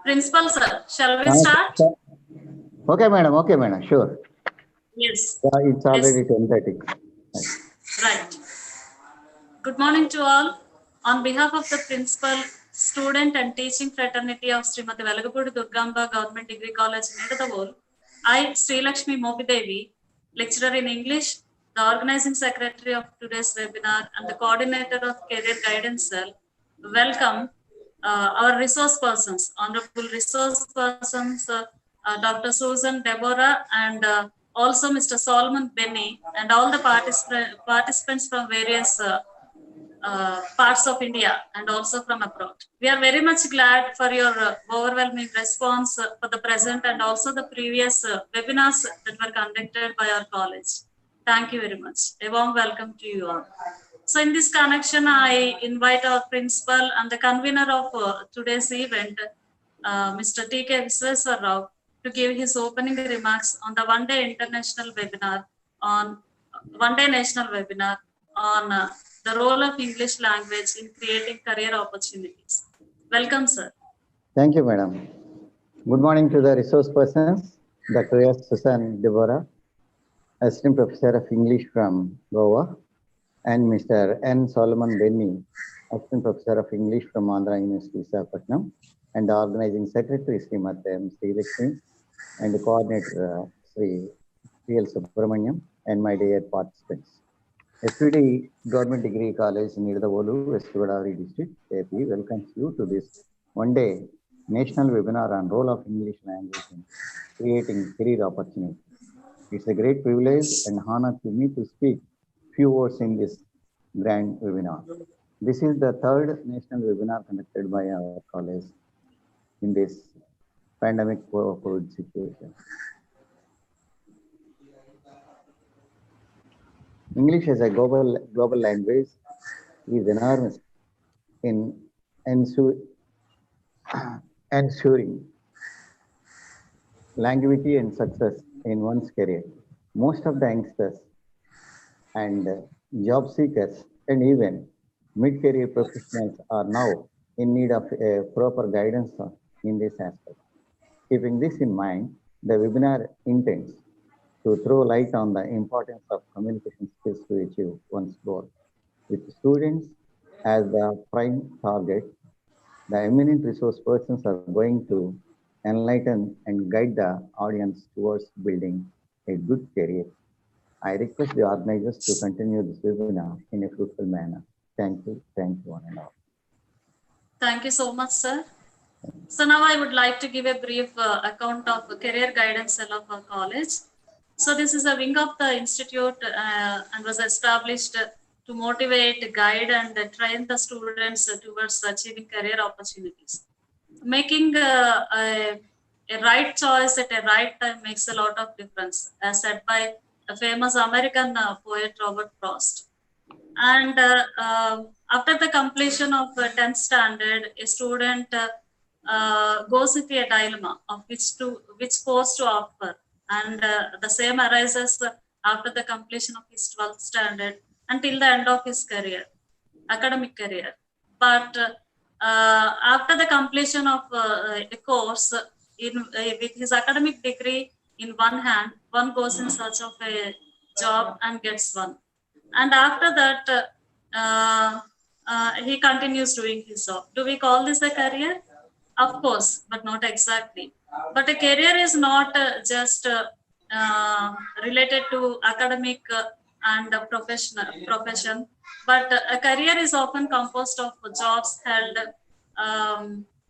Principal sir, shall we start? Okay, madam, sure. Yes. It's already 10:30. Right. Good morning to all. On behalf of the principal, student and teaching fraternity of Srimati Velagapudi Durgamba Government Degree College, NIDADAVOLE, I, Sri Lakshmi Mobidevi, lecturer in English, the organizing secretary of today's webinar and the coordinator of Career Guidance Cell, welcome our resource persons, honorable resource persons, Dr. Susan, Deborah, and also Mr. Solomon Benny, and all the participants from various parts of India and also from abroad. We are very much glad for your overwhelming response for the present and also the previous webinars that were conducted by our college. Thank you very much. A warm welcome to you all. So in this connection, I invite our principal and the convener of today's event, Mr. T.K. Visweswar Rao, to give his opening remarks on the one-day national webinar on the role of English language in creating career opportunities. Welcome, sir. Thank you, madam. Good morning to the resource persons, Dr. S. Susan Deborah, Assistant Professor of English from Goa, and Mr. N. Solomon Benny, Assistant Professor of English from Andhra University, Vishakapatnam, and the Organizing Secretary, Srimati M. Sri Lakshmi, and the Coordinator, Sri P.L. Subramaniam, and my dear participants. S.V.D. Government Degree College, NIDADAVOLE, West Godavari District, AP, welcomes you to this one-day national webinar on role of English language in creating career opportunities. It's a great privilege and honor to me to speak few words in this grand webinar. This is the third national webinar conducted by our college in this pandemic COVID situation. English as a global language is enormous in ensuring longevity and success in one's career. Most of the youngsters and job seekers and even mid-career professionals are now in need of a proper guidance in this aspect. Keeping this in mind, the webinar intends to throw light on the importance of communication skills to achieve one's goal. With students as the prime target, the eminent resource persons are going to enlighten and guide the audience towards building a good career. I request the organizers to continue this webinar in a fruitful manner. Thank you one and all. Thank you so much, sir. So now I would like to give a brief account of career guidance cell of our college. So this is a wing of the institute and was established to motivate, guide, and train the students towards achieving career opportunities. Making a right choice at a right time makes a lot of difference, as said by a famous American poet Robert Frost. And after the completion of 10th standard, a student goes with a dilemma of which course to opt for, and the same arises after the completion of his 12th standard until the end of his academic career. But after the completion of a course with his academic degree in one hand, one goes in search of a job and gets one. And after that, he continues doing his job. Do we call this a career? Of course, but not exactly. But a career is not just related to academic and profession, but a career is often composed of jobs held,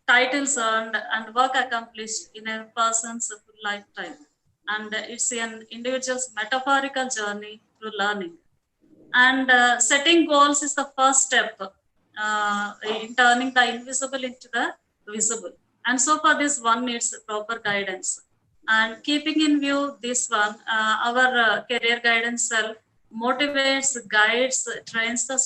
titles earned, and work accomplished in a person's full lifetime. And it's an individual's metaphorical journey through learning. And setting goals is the first step in turning the invisible into the visible. And so for this, one needs proper guidance. And keeping in view this one, our career guidance cell motivates, guides, trains the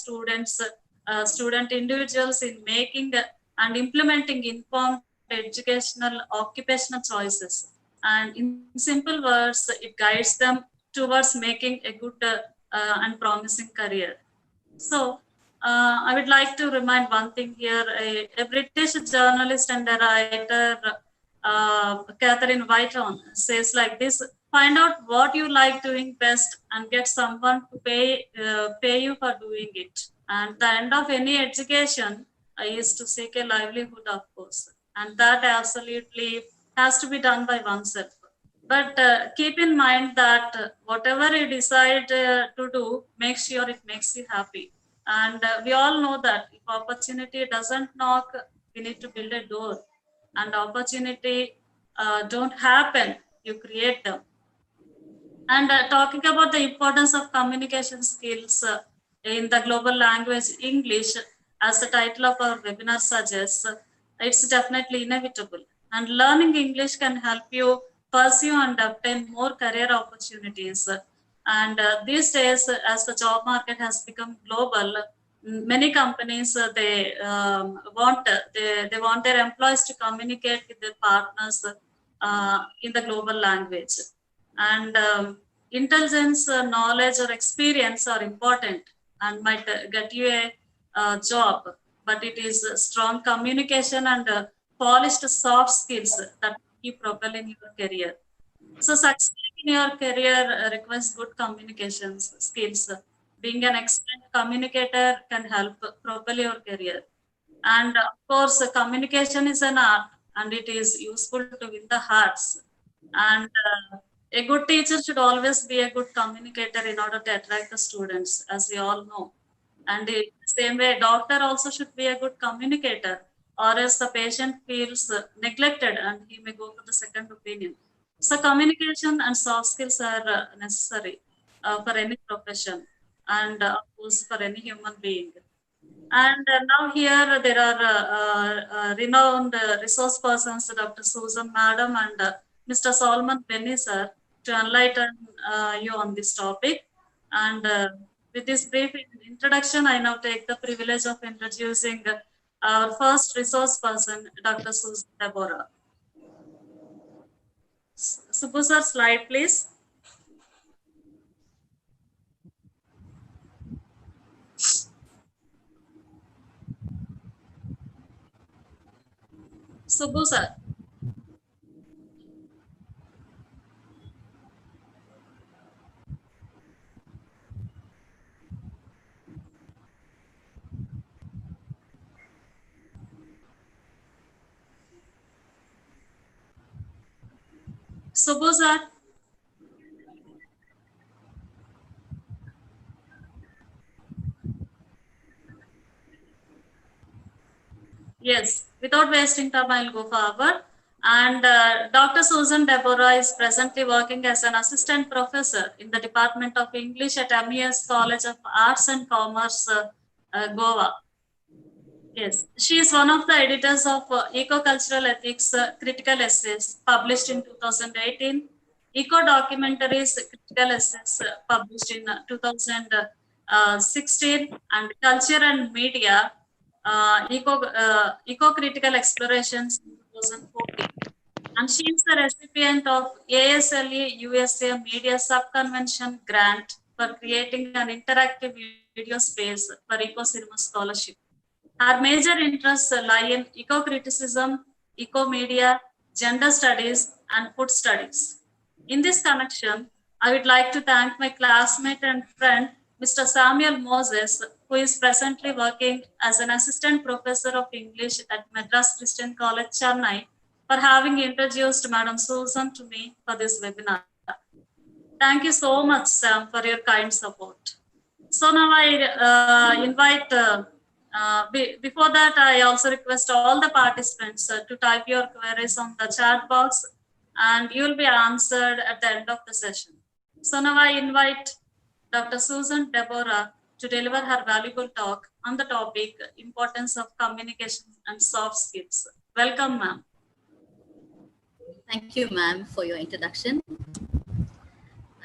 student individuals in making and implementing informed educational occupational choices. And in simple words, it guides them towards making a good and promising career. So I would like to remind one thing here. A British journalist and a writer, Catherine Whiton, says like this: find out what you like doing best and get someone to pay you for doing it. And the end of any education is to seek a livelihood, of course, and that absolutely has to be done by oneself. But keep in mind that whatever you decide to do, make sure it makes you happy. And we all know that if opportunity doesn't knock, we need to build a door. And opportunity don't happen, you create them. And talking about the importance of communication skills in the global language English, as the title of our webinar suggests, it's definitely inevitable. And learning English can help you pursue and obtain more career opportunities. And these days, as the job market has become global, many companies they want their employees to communicate with their partners in the global language. And intelligence, knowledge, or experience are important and might get you a job, but it is strong communication and polished soft skills that keep propelling your career. So succeeding in your career requires good communications skills. Being an excellent communicator can help propel your career. And of course, communication is an art and it is useful to win the hearts. And a good teacher should always be a good communicator in order to attract the students, as we all know. And in the same way, doctor also should be a good communicator, or else the patient feels neglected and he may go for the second opinion. So communication and soft skills are necessary for any profession and of course for any human being. And now here there are renowned resource persons, Dr. Susan Madam and Mr. Solomon Benny sir, to enlighten you on this topic. And with this brief introduction, I now take the privilege of introducing our first resource person, Dr. Susan Deborah. Subbu sir, slide please. Subbu sir. Subbu sir. Yes, without wasting time, I'll go forward. And Dr. Susan Deborah is presently working as an assistant professor in the Department of English at MES College of Arts and Commerce, Goa. Yes, she is one of the editors of Eco-Cultural Ethics Critical Essays published in 2018, Eco-Documentaries Critical Essays published in 2016, and Culture and Media Eco-Critical Explorations in 2014. And she is the recipient of ASLE USA Media Subconvention Grant for creating an interactive video space for eco-cinema scholarship. Her major interests lie in eco-criticism, eco-media, gender studies, and food studies. In this connection, I would like to thank my classmate and friend, Mr. Samuel Moses, who is presently working as an assistant professor of English at Madras Christian College, Chennai, for having introduced Madam Susan to me for this webinar. Thank you so much, Sam, for your kind support. So now I invite, before that, I also request all the participants to type your queries on the chat box and you will be answered at the end of the session. So now I invite Dr. Susan Deborah to deliver her valuable talk on the topic, importance of communication and soft skills. Welcome, ma'am. Thank you, ma'am, for your introduction.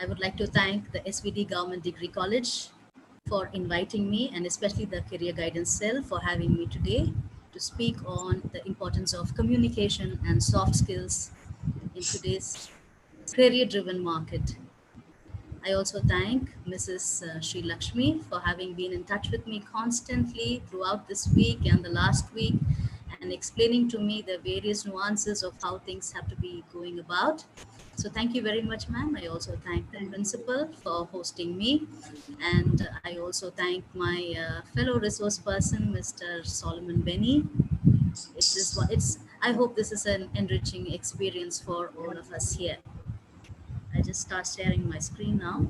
I would like to thank the S.V.D. Government Degree College for inviting me, and especially the Career Guidance Cell for having me today to speak on the importance of communication and soft skills in today's career-driven market. I also thank Mrs. Sri Lakshmi for having been in touch with me constantly throughout this week and the last week and explaining to me the various nuances of how things have to be going about. So thank you very much, ma'am. I also thank the principal for hosting me. And I also thank my fellow resource person, Mr. Solomon Benny. I hope this is an enriching experience for all of us here. I just start sharing my screen now.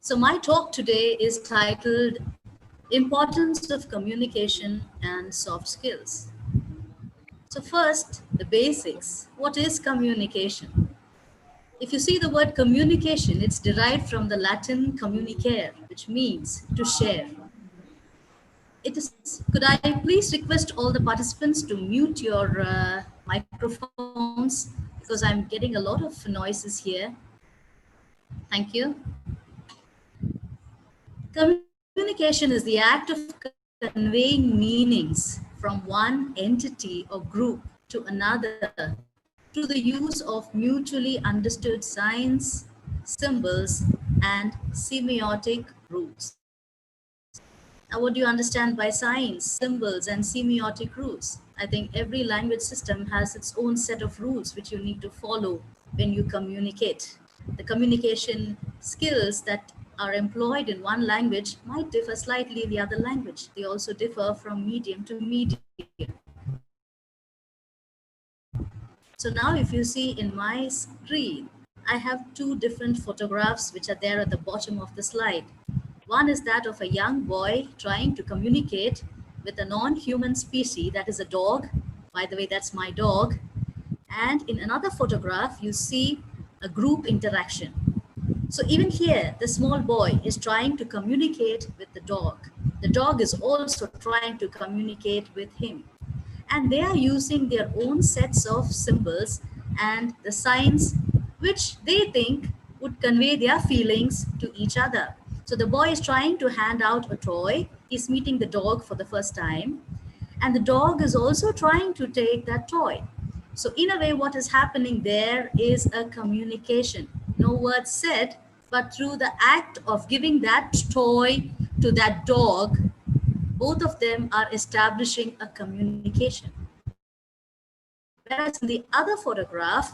So my talk today is titled Importance of Communication and Soft Skills. So first, the basics. What is communication? If you see the word communication, it's derived from the Latin communicare, which means to share. Could I please request all the participants to mute your microphones because I'm getting a lot of noises here. Thank you. Communication is the act of conveying meanings from one entity or group to another through the use of mutually understood signs, symbols, and semiotic rules. Now, what do you understand by signs, symbols, and semiotic rules? I think every language system has its own set of rules which you need to follow when you communicate. The communication skills that are employed in one language might differ slightly in the other language. They also differ from medium to medium. So now if you see in my screen, I have two different photographs which are there at the bottom of the slide. One is that of a young boy trying to communicate with a non-human species, that is a dog. By the way, that's my dog. And in another photograph, you see a group interaction. So even here, the small boy is trying to communicate with the dog. The dog is also trying to communicate with him. And they are using their own sets of symbols and the signs which they think would convey their feelings to each other. So the boy is trying to hand out a toy. He's meeting the dog for the first time. And the dog is also trying to take that toy. So in a way, what is happening there is a communication. No words said, but through the act of giving that toy to that dog, both of them are establishing a communication. Whereas in the other photograph,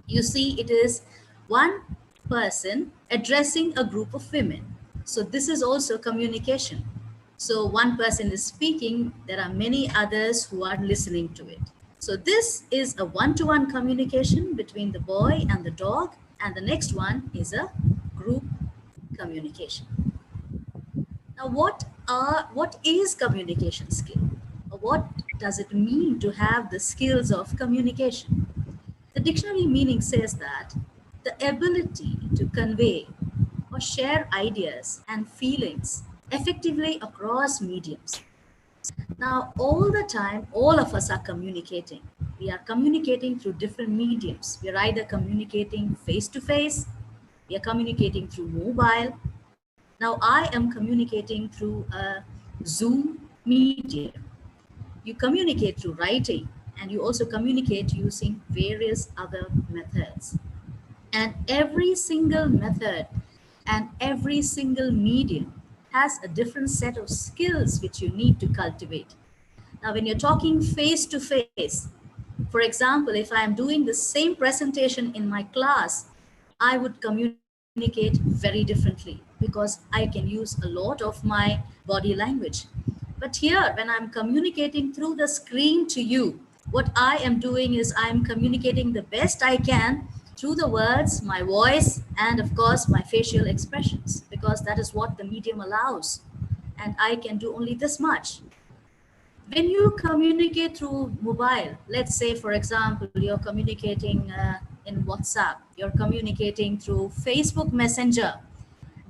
you see it is one person addressing a group of women. So this is also communication. So one person is speaking, there are many others who are listening to it. So this is a one-to-one communication between the boy and the dog, and the next one is a group communication. Now, what is communication skill? Or what does it mean to have the skills of communication? The dictionary meaning says that the ability to convey or share ideas and feelings effectively across mediums. Now, all the time, all of us are communicating. We are communicating through different mediums. We are either communicating face to face, we are communicating through mobile. Now, I am communicating through a Zoom medium. You communicate through writing, and you also communicate using various other methods. And every single method and every single medium has a different set of skills which you need to cultivate. Now, when you're talking face to face, for example, if I am doing the same presentation in my class, I would communicate very differently because I can use a lot of my body language. But here, when I'm communicating through the screen to you, what I am doing is I'm communicating the best I can through the words, my voice, and of course, my facial expressions, because that is what the medium allows. And I can do only this much. When you communicate through mobile, let's say, for example, you're communicating in WhatsApp, you're communicating through Facebook Messenger,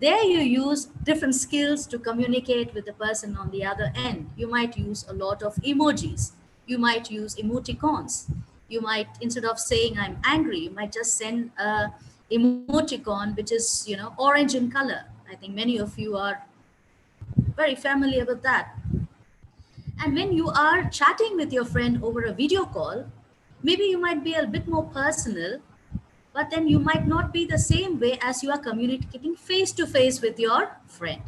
there you use different skills to communicate with the person on the other end. You might use a lot of emojis. You might use emoticons. You might, instead of saying I'm angry, you might just send a emoticon which is, orange in color. I think many of you are very familiar with that. And when you are chatting with your friend over a video call, maybe you might be a bit more personal, but then you might not be the same way as you are communicating face to face with your friend.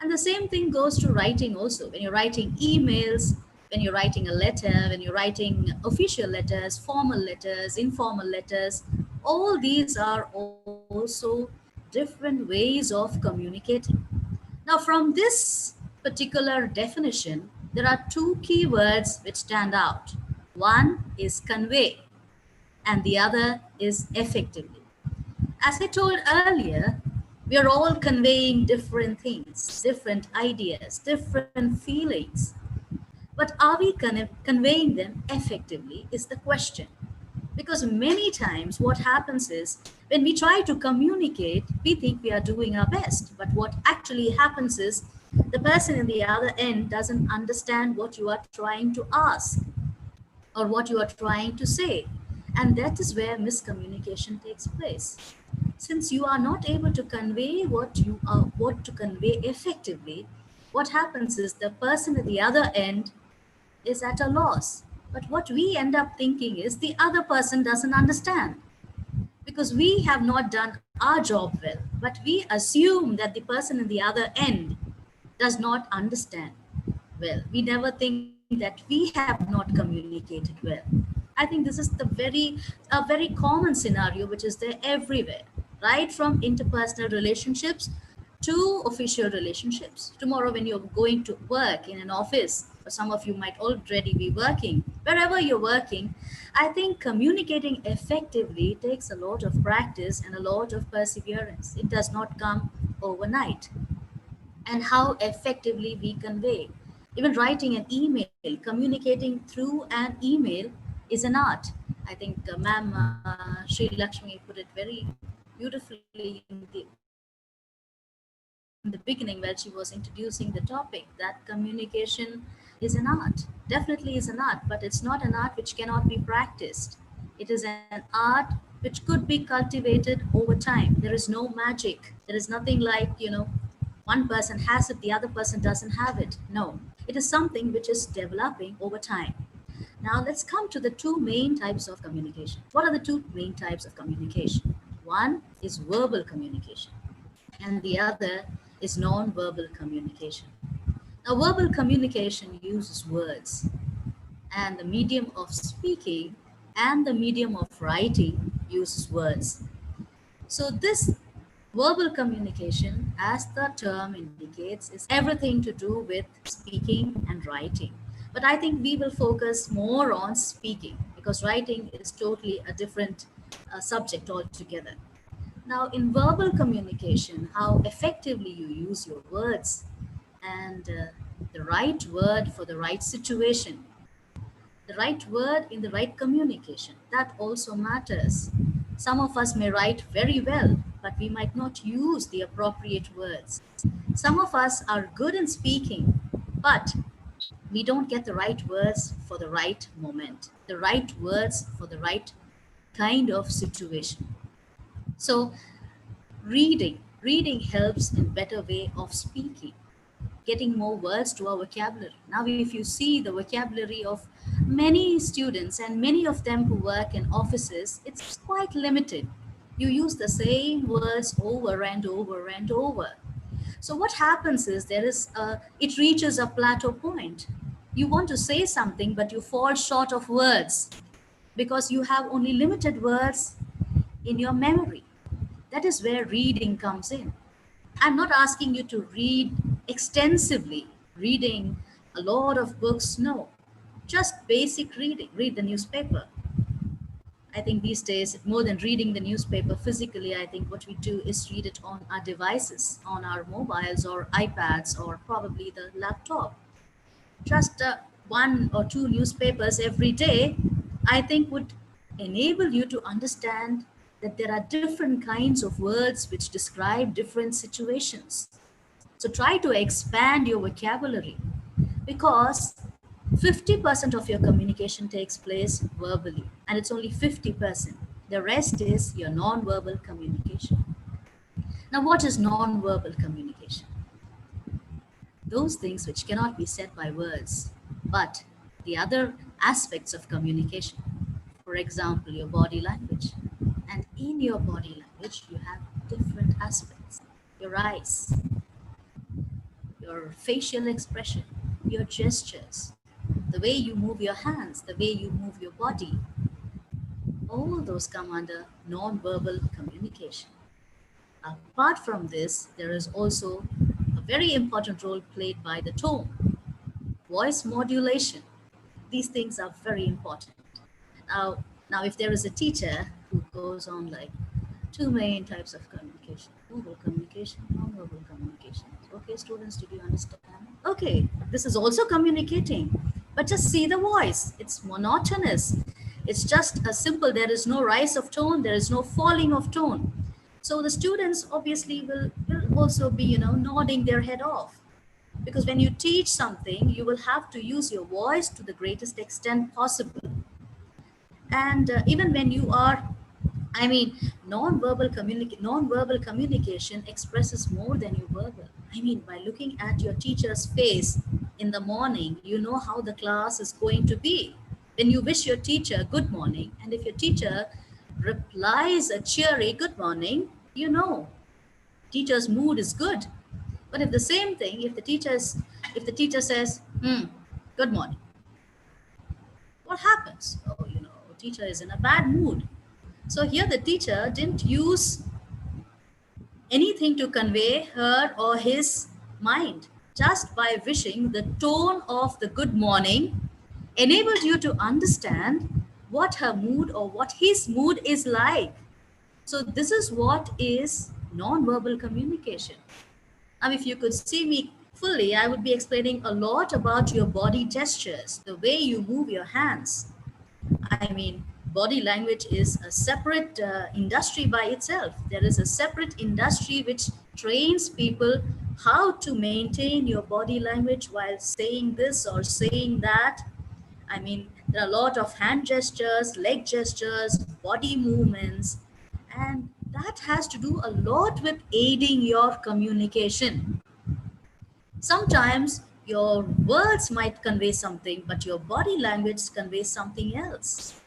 And the same thing goes to writing also. When you're writing emails, when you're writing a letter, when you're writing official letters, formal letters, informal letters, all these are also different ways of communicating. Now, from this particular definition, there are two keywords which stand out. One is convey, and the other is effectively. As I told earlier, we are all conveying different things, different ideas, different feelings. But are we conveying them effectively is the question. Because many times what happens is when we try to communicate, we think we are doing our best. But what actually happens is the person in the other end doesn't understand what you are trying to ask or what you are trying to say. And that is where miscommunication takes place. Since you are not able to convey what to convey effectively, what happens is the person at the other end is at a loss. But what we end up thinking is the other person doesn't understand because we have not done our job well. But we assume that the person in the other end does not understand well. We never think that we have not communicated well. I think this is a very common scenario which is there everywhere, right from interpersonal relationships to official relationships. Tomorrow, when you're going to work in an office, or some of you might already be working, wherever you're working, I think communicating effectively takes a lot of practice and a lot of perseverance. It does not come overnight. And how effectively we convey. Even writing an email, communicating through an email is an art. I think Ma'am Sri Lakshmi put it very beautifully in the beginning where she was introducing the topic that communication is an art. Definitely is an art, but it's not an art which cannot be practiced. It is an art which could be cultivated over time. There is no magic. There is nothing like, one person has it, the other person doesn't have it. No, it is something which is developing over time. Now let's come to the two main types of communication. What are the two main types of communication? One is verbal communication, and the other is non-verbal communication. Now, verbal communication uses words, and the medium of speaking and the medium of writing uses words. So this verbal communication, as the term indicates, is everything to do with speaking and writing. But I think we will focus more on speaking because writing is totally a different subject altogether. Now, in verbal communication, how effectively you use your words and the right word for the right situation, the right word in the right communication, that also matters. Some of us may write very well, but we might not use the appropriate words. Some of us are good in speaking, but we don't get the right words for the right moment, the right words for the right kind of situation. So reading helps in better way of speaking, getting more words to our vocabulary. Now, if you see the vocabulary of many students and many of them who work in offices, it's quite limited. You use the same words over and over and over. So what happens is it reaches a plateau point. You want to say something, but you fall short of words because you have only limited words in your memory. That is where reading comes in. I'm not asking you to read extensively, reading a lot of books. No, just basic reading. Read the newspaper. I think these days, more than reading the newspaper physically, I think what we do is read it on our devices, on our mobiles or iPads or probably the laptop. Just one or two newspapers every day, I think would enable you to understand that there are different kinds of words which describe different situations. So try to expand your vocabulary because 50% of your communication takes place verbally, and it's only 50%. The rest is your non-verbal communication. Now, what is non-verbal communication? those things which cannot be said by words, but the other aspects of communication. For example, your body language. And in your body language, you have different aspects. Your eyes, your facial expression, your gestures, the way you move your hands, the way you move your body. All those come under non-verbal communication. Apart from this, there is also a very important role played by the tone, voice modulation. These things are very important. Now, if there is a teacher who goes on like two main types of communication, verbal communication, non-verbal communication. Okay, students, did you understand? Okay, this is also communicating, but just see the voice. It's monotonous. It's just a simple, there is no rise of tone, there is no falling of tone. So the students obviously will also be, nodding their head off. Because when you teach something, you will have to use your voice to the greatest extent possible. And even when you are, non-verbal communication expresses more than your verbal. By looking at your teacher's face in the morning, you know how the class is going to be. When you wish your teacher good morning, and if your teacher replies a cheery good morning, you know teacher's mood is good. But if the same thing, if the teacher says, good morning, what happens? Oh, teacher is in a bad mood. So here the teacher didn't use anything to convey her or his mind. Just by wishing, the tone of the good morning enabled you to understand what her mood or what his mood is like. So this is what is non-verbal communication. Now, if you could see me fully, I would be explaining a lot about your body gestures, the way you move your hands. Body language is a separate industry by itself. There is a separate industry which trains people how to maintain your body language while saying this or saying that. There are a lot of hand gestures, leg gestures, body movements, and that has to do a lot with aiding your communication. Sometimes your words might convey something, but your body language conveys something else.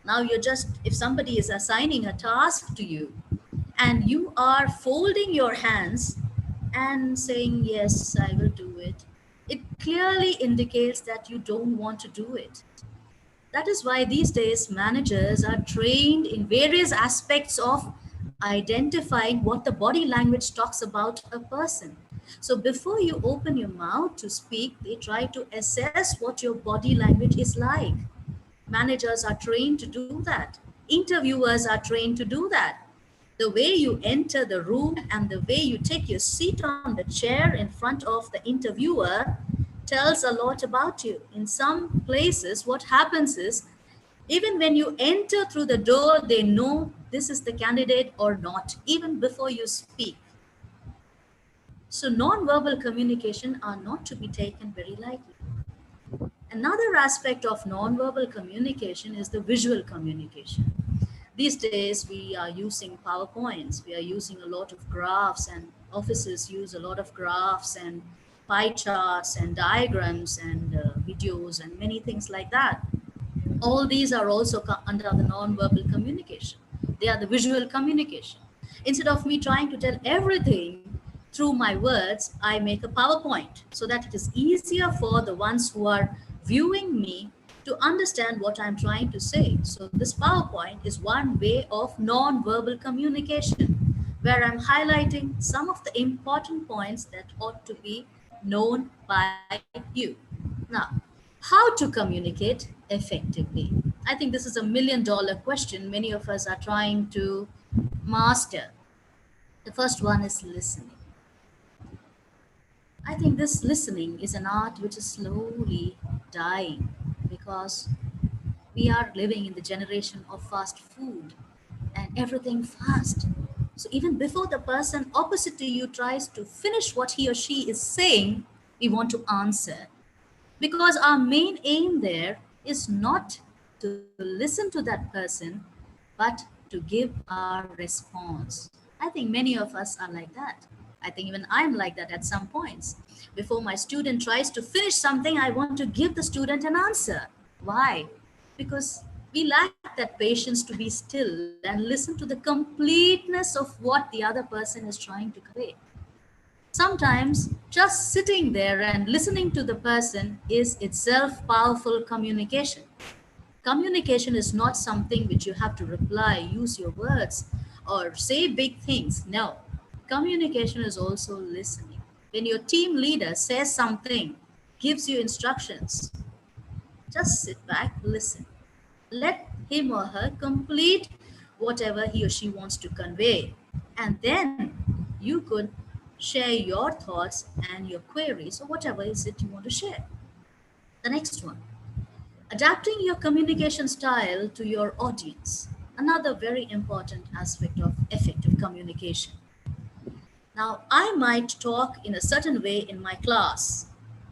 Now if somebody is assigning a task to you and you are folding your hands and saying, yes, I will do it, it clearly indicates that you don't want to do it. That is why these days managers are trained in various aspects of identifying what the body language talks about a person. So before you open your mouth to speak, they try to assess what your body language is like. Managers are trained to do that. Interviewers are trained to do that. The way you enter the room and the way you take your seat on the chair in front of the interviewer tells a lot about you. In some places, what happens is, even when you enter through the door, they know this is the candidate or not, even before you speak. So non-verbal communication are not to be taken very lightly. Another aspect of non-verbal communication is the visual communication. These days, we are using PowerPoints. We are using a lot of graphs, and offices use a lot of graphs and pie charts and diagrams and videos and many things like that. All these are also under the non-verbal communication. They are the visual communication. Instead of me trying to tell everything through my words, I make a PowerPoint so that it is easier for the ones who are viewing me to understand what I'm trying to say. So this PowerPoint is one way of non-verbal communication, where I'm highlighting some of the important points that ought to be known by you. Now, how to communicate effectively? I think this is a $1,000,000 question many of us are trying to master. The first one is listening. I think this listening is an art which is slowly dying because we are living in the generation of fast food and everything fast. So even before the person opposite to you tries to finish what he or she is saying, we want to answer. Because our main aim there is not to listen to that person, but to give our response. I think many of us are like that. I think even I'm like that at some points. Before my student tries to finish something, I want to give the student an answer. Why? Because we lack that patience to be still and listen to the completeness of what the other person is trying to convey. Sometimes just sitting there and listening to the person is itself powerful communication. Communication is not something which you have to reply, use your words, or say big things. No. Communication is also listening. When your team leader says something, gives you instructions, just sit back, listen. Let him or her complete whatever he or she wants to convey. And then you could share your thoughts and your queries or whatever is it you want to share. The next one, adapting your communication style to your audience. Another very important aspect of effective communication. Now, I might talk in a certain way in my class,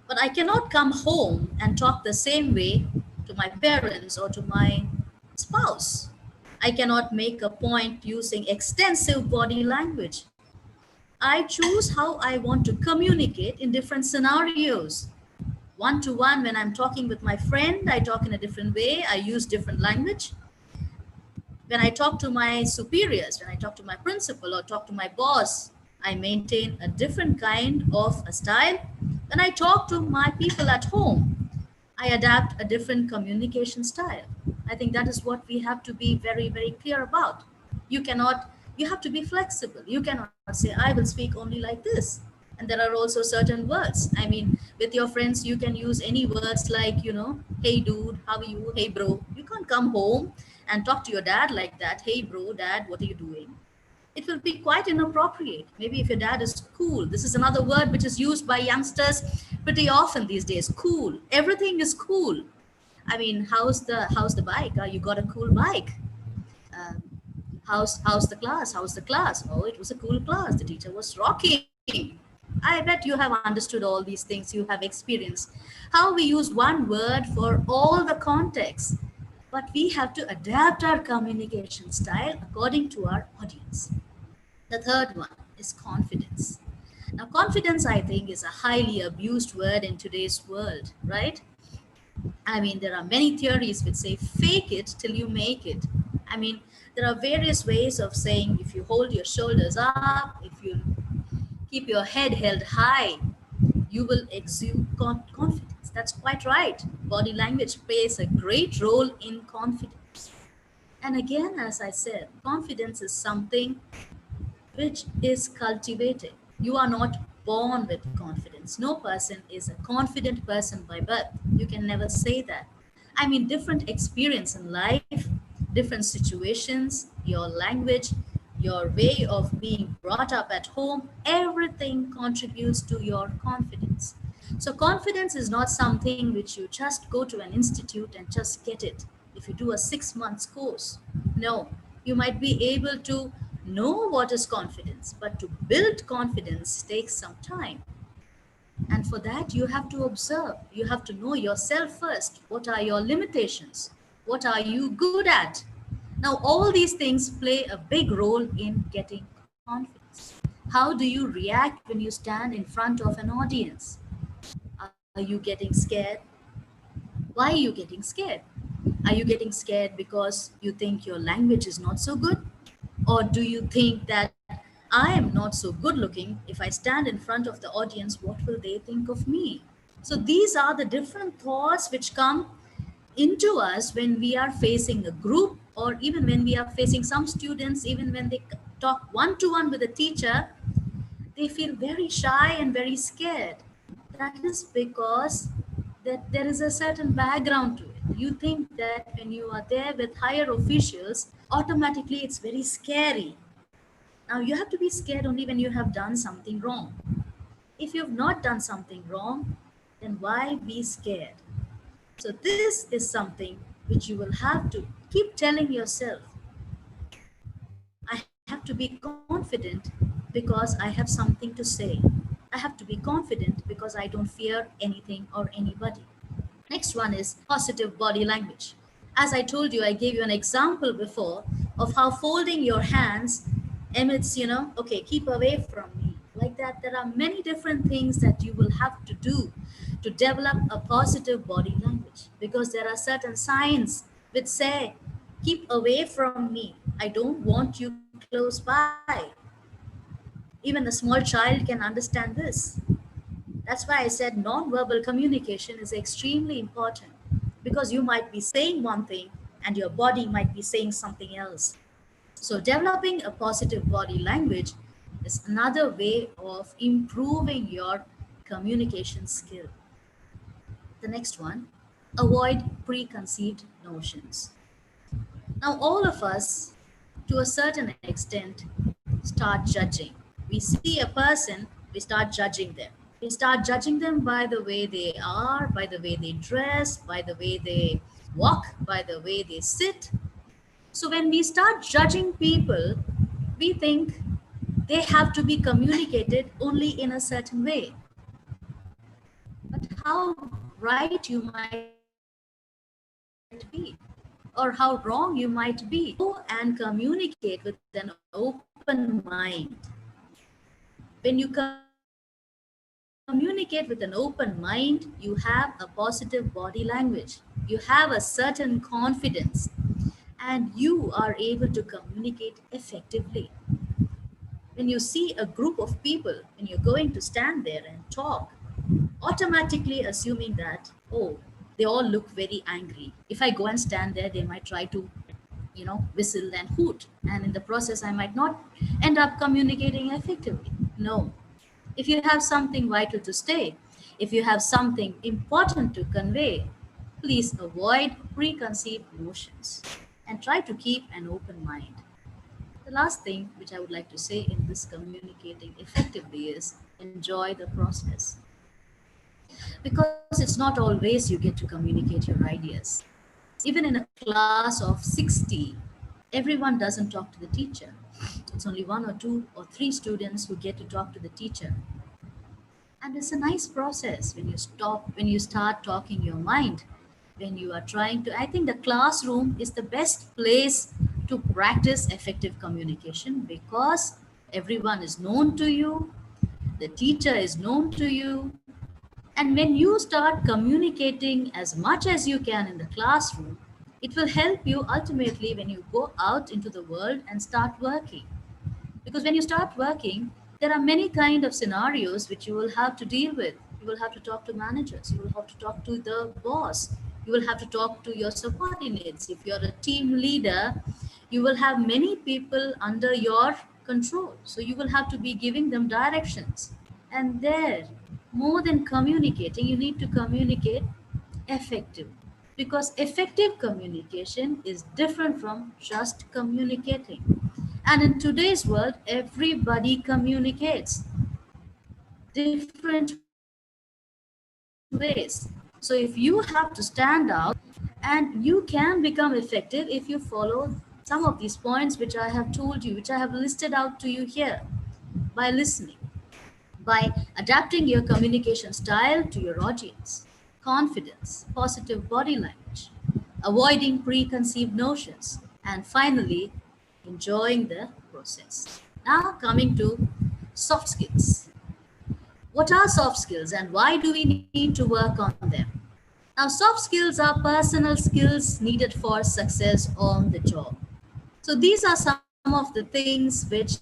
but I cannot come home and talk the same way to my parents or to my spouse. I cannot make a point using extensive body language. I choose how I want to communicate in different scenarios. One to one, when I'm talking with my friend, I talk in a different way, I use different language. When I talk to my superiors, when I talk to my principal or talk to my boss, I maintain a different kind of a style. When I talk to my people at home, I adapt a different communication style. I think that is what we have to be very, very clear about. You cannot, you have to be flexible. You cannot say, I will speak only like this. And there are also certain words. I mean, with your friends, you can use any words like, hey dude, how are you? Hey bro. You can't come home and talk to your dad like that. Hey bro, dad, what are you doing? It will be quite inappropriate. Maybe if your dad is cool, this is another word which is used by youngsters pretty often these days. Cool. Everything is cool. I mean, how's the bike? You got a cool bike. Um, how's the class? How's the class? Oh, it was a cool class. The teacher was rocking. I bet you have understood all these things. You have experienced how we use one word for all the context. But we have to adapt our communication style according to our audience. The third one is confidence. Now, confidence, I think, is a highly abused word in today's world, right? I mean, there are many theories which say fake it till you make it. I mean, there are various ways of saying if you hold your shoulders up, if you keep your head held high, you will exude confidence. That's quite right. Body language plays a great role in confidence. And again, as I said, confidence is something which is cultivated. You are not born with confidence. No person is a confident person by birth. You can never say that. I mean, different experience in life, different situations, your language, your way of being brought up at home, everything contributes to your confidence. So confidence is not something which you just go to an institute and just get it. If you do a 6 months course, no, you might be able to know what is confidence, but to build confidence takes some time. And for that, you have to observe. You have to know yourself first. What are your limitations? What are you good at? Now, all these things play a big role in getting confidence. How do you react when you stand in front of an audience? Are you getting scared? Why are you getting scared? Are you getting scared because you think your language is not so good? Or do you think that I am not so good looking? If I stand in front of the audience, what will they think of me? So these are the different thoughts which come into us when we are facing a group, or even when we are facing some students, even when they talk one to one with a teacher, they feel very shy and very scared. That is because that there is a certain background to it. You think that when you are there with higher officials, automatically it's very scary. Now you have to be scared only when you have done something wrong. If you've not done something wrong, then why be scared? So this is something which you will have to keep telling yourself. I have to be confident because I have something to say. I have to be confident because I don't fear anything or anybody. Next one is positive body language. As I told you, I gave you an example before of how folding your hands emits, okay, keep away from me. Like that, there are many different things that you will have to do to develop a positive body language, because there are certain signs which say, keep away from me. I don't want you close by. Even a small child can understand this. That's why I said non-verbal communication is extremely important, because you might be saying one thing and your body might be saying something else. So developing a positive body language is another way of improving your communication skill. The next one, avoid preconceived notions. Now, all of us, to a certain extent, start judging. We see a person, we start judging them. We start judging them by the way they are, by the way they dress, by the way they walk, by the way they sit. So when we start judging people, we think they have to be communicated only in a certain way. But how right you might be, or how wrong you might be, go and communicate with an open mind. When you communicate with an open mind, you have a positive body language. You have a certain confidence, and you are able to communicate effectively. When you see a group of people and you're going to stand there and talk, automatically assuming that, oh, they all look very angry. If I go and stand there, they might try to, whistle and hoot. And in the process, I might not end up communicating effectively. No. If you have something vital to say, if you have something important to convey, please avoid preconceived notions and try to keep an open mind. The last thing which I would like to say in this communicating effectively is enjoy the process. Because it's not always you get to communicate your ideas. Even in a class of 60, everyone doesn't talk to the teacher. It's only one or two or three students who get to talk to the teacher. And it's a nice process when you start talking your mind, when you are trying to. I think the classroom is the best place to practice effective communication, because everyone is known to you, the teacher is known to you. And when you start communicating as much as you can in the classroom, it will help you ultimately when you go out into the world and start working. Because when you start working, there are many kind of scenarios which you will have to deal with. You will have to talk to managers, you will have to talk to the boss, you will have to talk to your subordinates. If you're a team leader, you will have many people under your control. So you will have to be giving them directions. And there, more than communicating, you need to communicate effective. Because effective communication is different from just communicating. And in today's world, everybody communicates different ways. So if you have to stand out, and you can become effective if you follow some of these points which I have told you, which I have listed out to you here, by listening, by adapting your communication style to your audience, confidence, positive body language, avoiding preconceived notions, and finally, enjoying the process. Now, coming to soft skills. What are soft skills and why do we need to work on them? Now, soft skills are personal skills needed for success on the job. So, these are some of the things which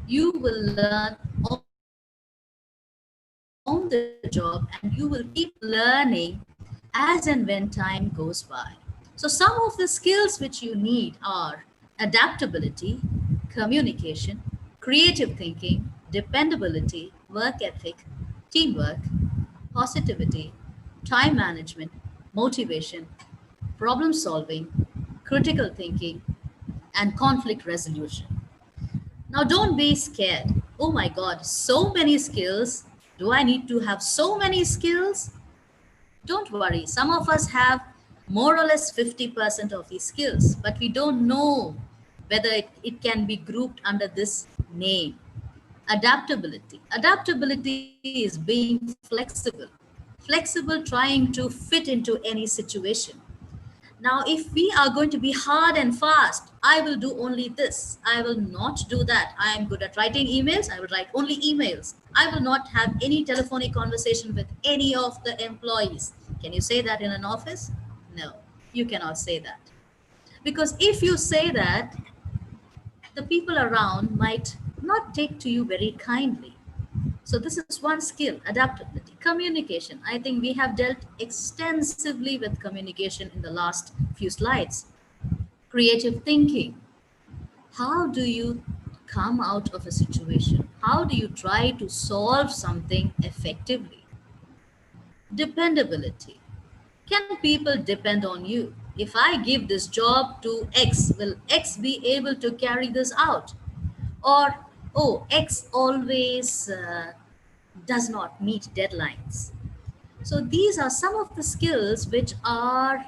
you will learn on the job, and you will keep learning as and when time goes by. So, some of the skills which you need are adaptability, communication, creative thinking, dependability, work ethic, teamwork, positivity, time management, motivation, problem solving, critical thinking, and conflict resolution. Now, don't be scared. Oh my God, so many skills. Do I need to have so many skills? Don't worry, some of us have more or less 50% of these skills, but we don't know whether it can be grouped under this name. Adaptability. Adaptability is being flexible, flexible trying to fit into any situation. Now, if we are going to be hard and fast, I will do only this. I will not do that. I am good at writing emails. I will write only emails. I will not have any telephonic conversation with any of the employees. Can you say that in an office? No, you cannot say that. Because if you say that, the people around might not take to you very kindly. So this is one skill, adaptability. Communication. I think we have dealt extensively with communication in the last few slides. Creative thinking. How do you come out of a situation? How do you try to solve something effectively? Dependability. Can people depend on you? If I give this job to X, will X be able to carry this out? Or, oh, X always does not meet deadlines. So these are some of the skills which are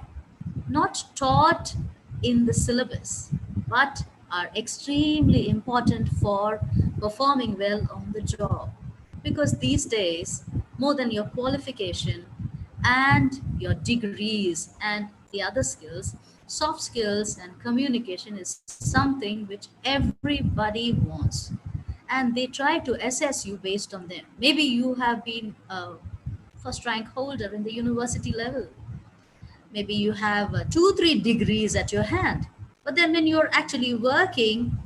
not taught in the syllabus, but are extremely important for performing well on the job. Because these days, more than your qualification and your degrees and the other skills, soft skills and communication is something which everybody wants. And they try to assess you based on them. Maybe you have been a first rank holder in the university level. Maybe you have 2-3 degrees at your hand, but then when you're actually working,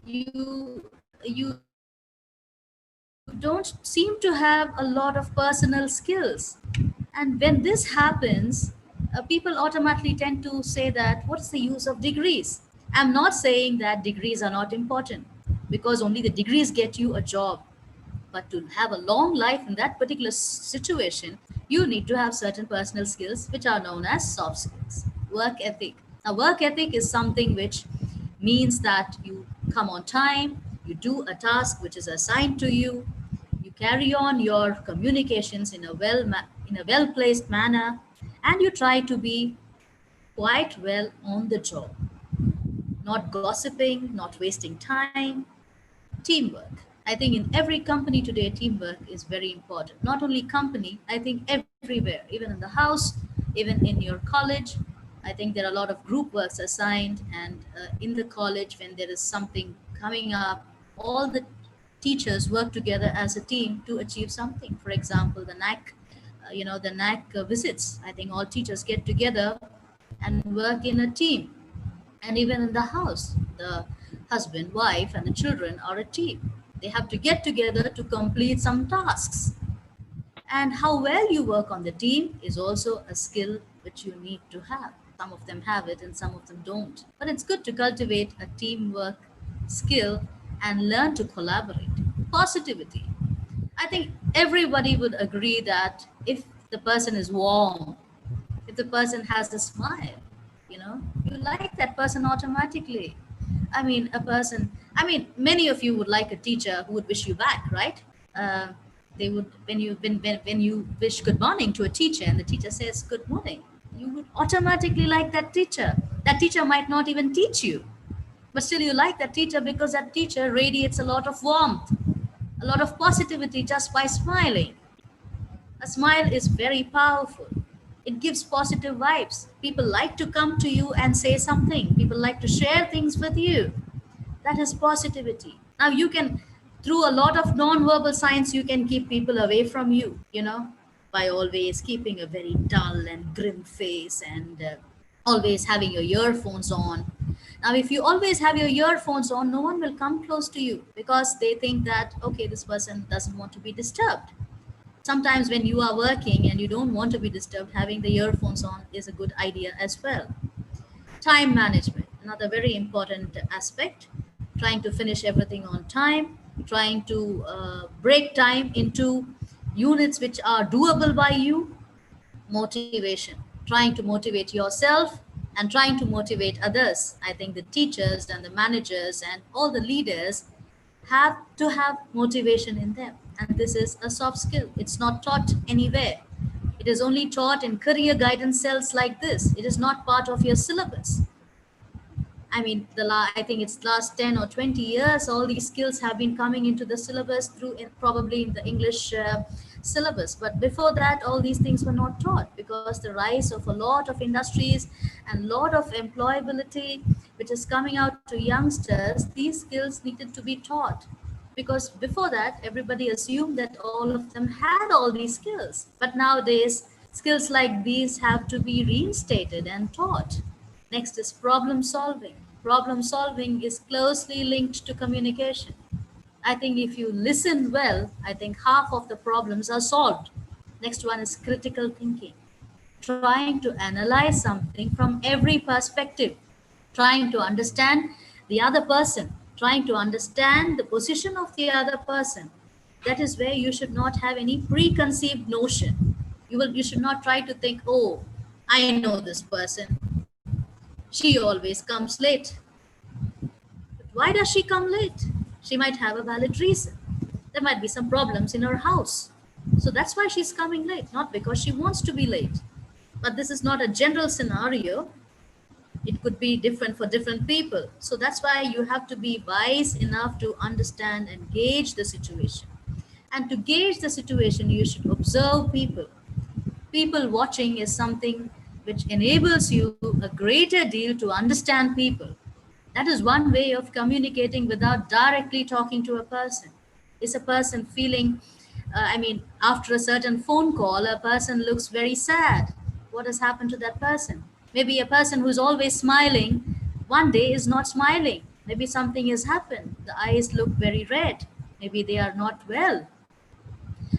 you don't seem to have a lot of personal skills. And when this happens, people automatically tend to say that what's the use of degrees? I'm not saying that degrees are not important, because only the degrees get you a job. But to have a long life in that particular situation, you need to have certain personal skills which are known as soft skills. Work ethic. Now, work ethic is something which means that you come on time, you do a task which is assigned to you, you carry on your communications in a well placed manner, and you try to be quite well on the job, not gossiping, not wasting time. Teamwork. I think in every company today, teamwork is very important. Not only company, I think everywhere, even in the house, even in your college. I think there are a lot of group works assigned, and in the college, when there is something coming up, all the teachers work together as a team to achieve something. For example, the NAC, the NAC visits. I think all teachers get together and work in a team. And even in the house, the husband, wife, and the children are a team. They have to get together to complete some tasks. And how well you work on the team is also a skill which you need to have. Some of them have it and some of them don't. But it's good to cultivate a teamwork skill and learn to collaborate. Positivity. I think everybody would agree that if the person is warm, if the person has a smile, you like that person automatically. Many of you would like a teacher who would wish you back, right? They would, when you wish good morning to a teacher and the teacher says good morning, you would automatically like that teacher. That teacher might not even teach you, but still you like that teacher because that teacher radiates a lot of warmth, a lot of positivity just by smiling. A smile is very powerful. It gives positive vibes. People like to come to you and say something. People like to share things with you. That is positivity. Now you can, through a lot of non-verbal signs, you can keep people away from you, by always keeping a very dull and grim face and always having your earphones on. Now, if you always have your earphones on, no one will come close to you because they think that, okay, this person doesn't want to be disturbed. Sometimes when you are working and you don't want to be disturbed, having the earphones on is a good idea as well. Time management, another very important aspect. Trying to finish everything on time, trying to break time into units which are doable by you. Motivation, trying to motivate yourself and trying to motivate others. I think the teachers and the managers and all the leaders have to have motivation in them. And this is a soft skill. It's not taught anywhere. It is only taught in career guidance cells like this. It is not part of your syllabus. I mean, I think it's last 10 or 20 years, all these skills have been coming into the syllabus probably in the English syllabus. But before that, all these things were not taught because the rise of a lot of industries and lot of employability, which is coming out to youngsters, these skills needed to be taught. Because before that, everybody assumed that all of them had all these skills. But nowadays, skills like these have to be reinstated and taught. Next is problem solving. Problem solving is closely linked to communication. I think if you listen well, I think half of the problems are solved. Next one is critical thinking. Trying to analyze something from every perspective, trying to understand the other person, trying to understand the position of the other person. That is where you should not have any preconceived notion. You should not try to think, oh, I know this person. She always comes late. But why does she come late? She might have a valid reason. There might be some problems in her house. So that's why she's coming late, not because she wants to be late. But this is not a general scenario. It could be different for different people. So that's why you have to be wise enough to understand and gauge the situation. And to gauge the situation, you should observe people. People watching is something which enables you a greater deal to understand people. That is one way of communicating without directly talking to a person. Is a person feeling, after a certain phone call, a person looks very sad. What has happened to that person? Maybe a person who's always smiling, one day is not smiling. Maybe something has happened. The eyes look very red. Maybe they are not well.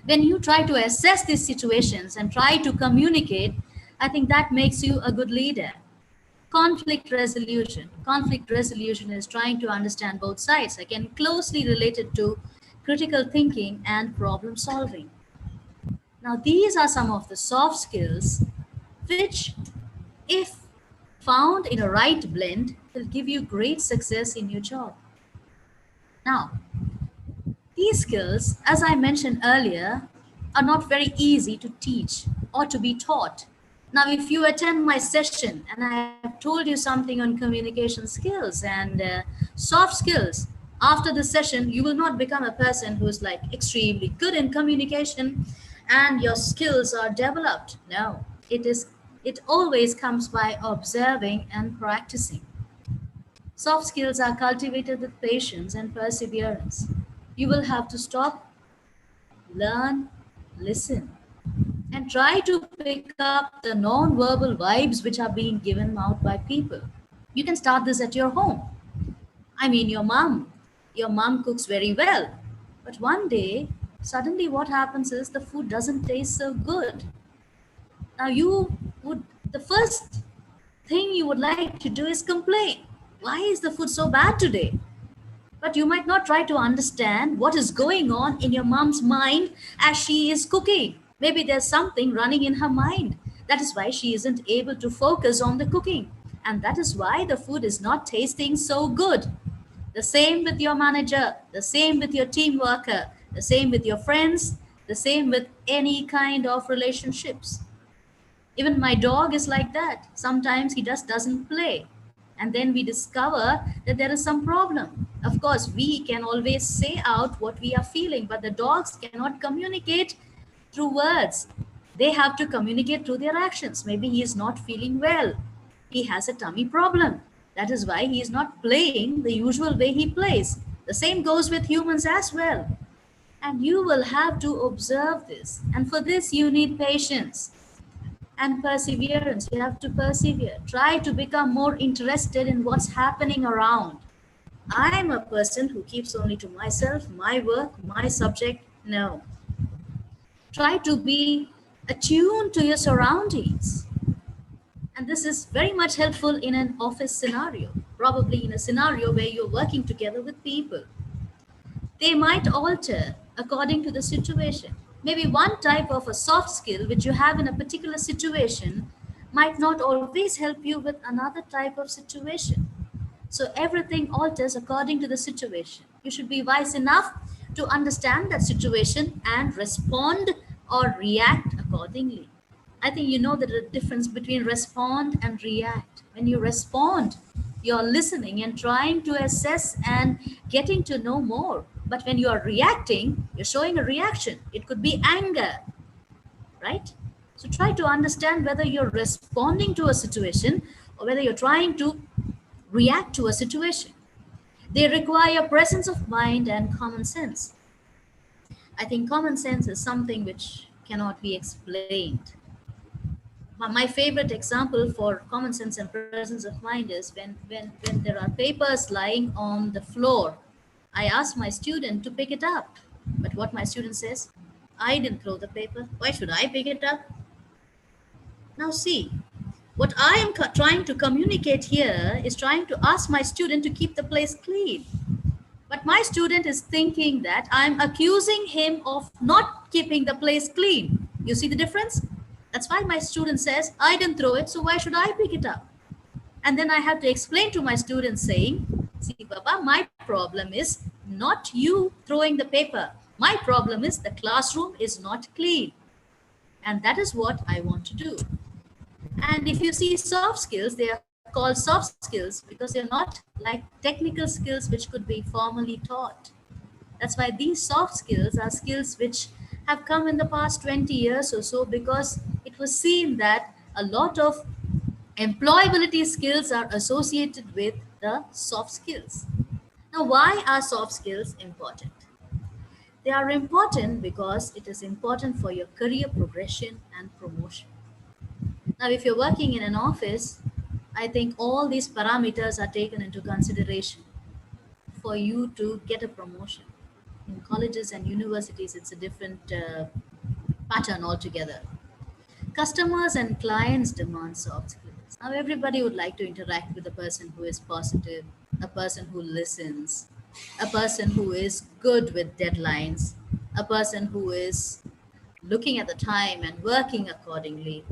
When you try to assess these situations and try to communicate, I think that makes you a good leader. Conflict resolution. Conflict resolution is trying to understand both sides. Again, closely related to critical thinking and problem solving. Now, these are some of the soft skills which, if found in a right blend, will give you great success in your job. Now, these skills, as I mentioned earlier, are not very easy to teach or to be taught. Now, if you attend my session and I have told you something on communication skills and soft skills, after the session, you will not become a person who's like extremely good in communication and your skills are developed. No, it always comes by observing and practicing. Soft skills are cultivated with patience and perseverance. You will have to stop, learn, listen, and try to pick up the non-verbal vibes which are being given out by people. You can start this at your home. I mean, your mom cooks very well. But one day, suddenly what happens is the food doesn't taste so good. Now the first thing you would like to do is complain. Why is the food so bad today? But you might not try to understand what is going on in your mom's mind as she is cooking. Maybe there's something running in her mind. That is why she isn't able to focus on the cooking. And that is why the food is not tasting so good. The same with your manager, the same with your team worker, the same with your friends, the same with any kind of relationships. Even my dog is like that. Sometimes he just doesn't play. And then we discover that there is some problem. Of course, we can always say out what we are feeling, but the dogs cannot communicate through words. They have to communicate through their actions. Maybe he is not feeling well. He has a tummy problem. That is why he is not playing the usual way he plays. The same goes with humans as well. And you will have to observe this. And for this, you need patience and perseverance. You have to persevere. Try to become more interested in what's happening around. I'm a person who keeps only to myself, my work, my subject. No. Try to be attuned to your surroundings. And this is very much helpful in an office scenario, probably in a scenario where you're working together with people. They might alter according to the situation. Maybe one type of a soft skill which you have in a particular situation might not always help you with another type of situation. So everything alters according to the situation. You should be wise enough to understand that situation and respond or react accordingly. I think you know the difference between respond and react. When you respond, you're listening and trying to assess and getting to know more. But when you are reacting, you're showing a reaction. It could be anger, right? So try to understand whether you're responding to a situation or whether you're trying to react to a situation. They require presence of mind and common sense. I think common sense is something which cannot be explained. My favorite example for common sense and presence of mind is when there are papers lying on the floor. I ask my student to pick it up. But what my student says, I didn't throw the paper. Why should I pick it up? Now see, what I am trying to communicate here is trying to ask my student to keep the place clean. But my student is thinking that I'm accusing him of not keeping the place clean. You see the difference? That's why my student says, I didn't throw it, so why should I pick it up? And then I have to explain to my student saying, see, Baba, my problem is not you throwing the paper. My problem is the classroom is not clean. And that is what I want to do. And if you see soft skills, they are called soft skills because they're not like technical skills which could be formally taught. That's why these soft skills are skills which have come in the past 20 years or so, because it was seen that a lot of employability skills are associated with the soft skills. Now, why are soft skills important? They are important because it is important for your career progression and promotion. Now, if you're working in an office, I think all these parameters are taken into consideration for you to get a promotion. In colleges and universities, it's a different pattern altogether. Customers and clients demand soft skills. Now, everybody would like to interact with a person who is positive, a person who listens, a person who is good with deadlines, a person who is looking at the time and working accordingly.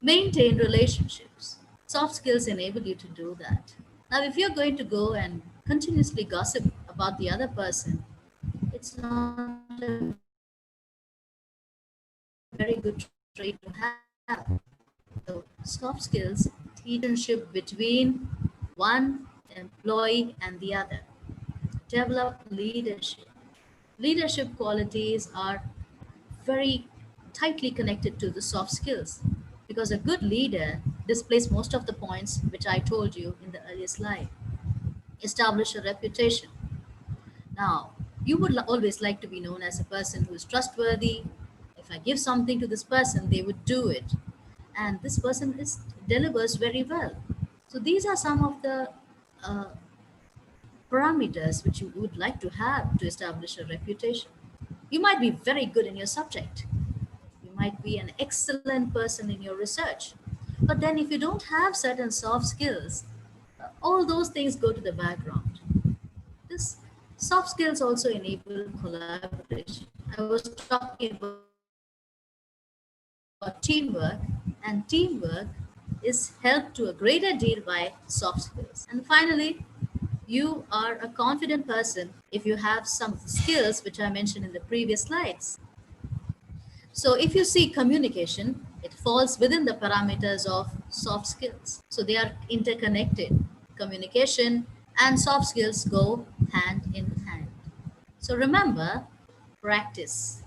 Maintain relationships. Soft skills enable you to do that. Now, if you're going to go and continuously gossip about the other person, it's not a very good trait to have. So, soft skills, relationship between one employee and the other. Develop leadership. Leadership qualities are very tightly connected to the soft skills, because a good leader displays most of the points which I told you in the earlier slide. Establish a reputation. Now, you would always like to be known as a person who is trustworthy. If I give something to this person, they would do it. And this person delivers very well. So these are some of the parameters which you would like to have to establish a reputation. You might be very good in your subject. You might be an excellent person in your research. But then if you don't have certain soft skills, all those things go to the background. This soft skills also enable collaboration. I was talking about teamwork, and teamwork is helped to a greater deal by soft skills. And finally, you are a confident person if you have some skills which I mentioned in the previous slides. So if you see communication, it falls within the parameters of soft skills. So they are interconnected. Communication and soft skills go hand in hand. So remember, practice.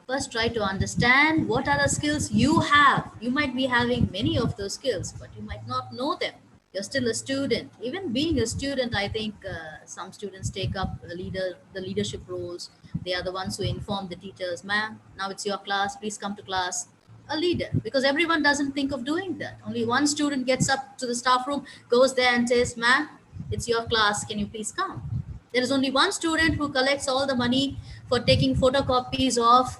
First, try to understand what are the skills you have. You might be having many of those skills, but you might not know them. You're still a student. Even being a student, I think some students take up the leadership roles. They are the ones who inform the teachers, ma'am, now it's your class, please come to class. A leader, because everyone doesn't think of doing that. Only one student gets up to the staff room, goes there and says, ma'am, it's your class, can you please come? There is only one student who collects all the money for taking photocopies of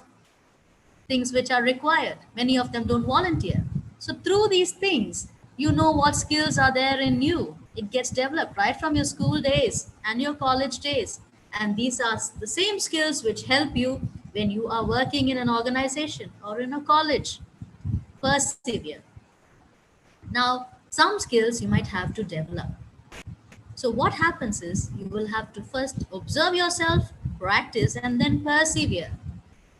things which are required. Many of them don't volunteer. So through these things, you know what skills are there in you. It gets developed right from your school days and your college days. And these are the same skills which help you when you are working in an organization or in a college. Persevere. Now, some skills you might have to develop. So what happens is you will have to first observe yourself, practice, and then persevere.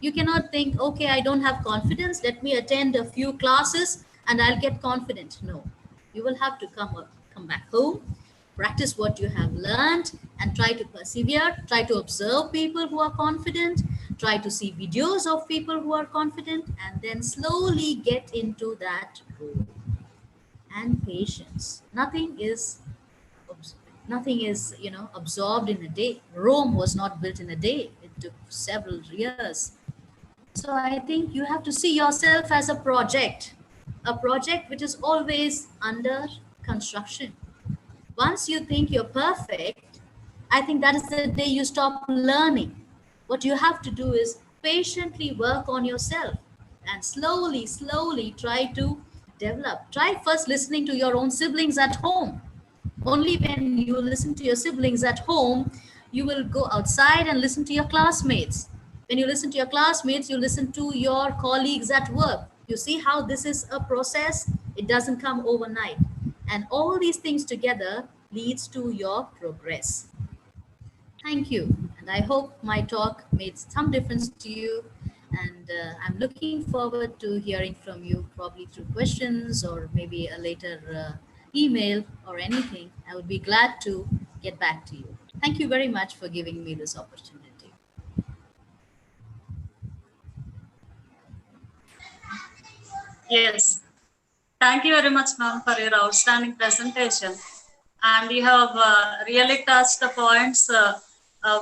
You cannot think, okay, I don't have confidence, let me attend a few classes and I'll get confident. No, you will have to come come back home, practice what you have learned, and try to persevere. Try to observe people who are confident, try to see videos of people who are confident, and then slowly get into that role. And patience. Nothing is, absorbed in a day. Rome was not built in a day. It took several years. So I think you have to see yourself as a project which is always under construction. Once you think you're perfect, I think that is the day you stop learning. What you have to do is patiently work on yourself and slowly try to develop. Try first listening to your own siblings at home. Only when you listen to your siblings at home, you will go outside and listen to your classmates. When you listen to your classmates, you listen to your colleagues at work. You see how this is a process? It doesn't come overnight. And all these things together leads to your progress. Thank you. And I hope my talk made some difference to you. And I'm looking forward to hearing from you, probably through questions or maybe a later email or anything. I would be glad to get back to you. Thank you very much for giving me this opportunity. Yes. Thank you very much, ma'am, for your outstanding presentation. And you have really touched the points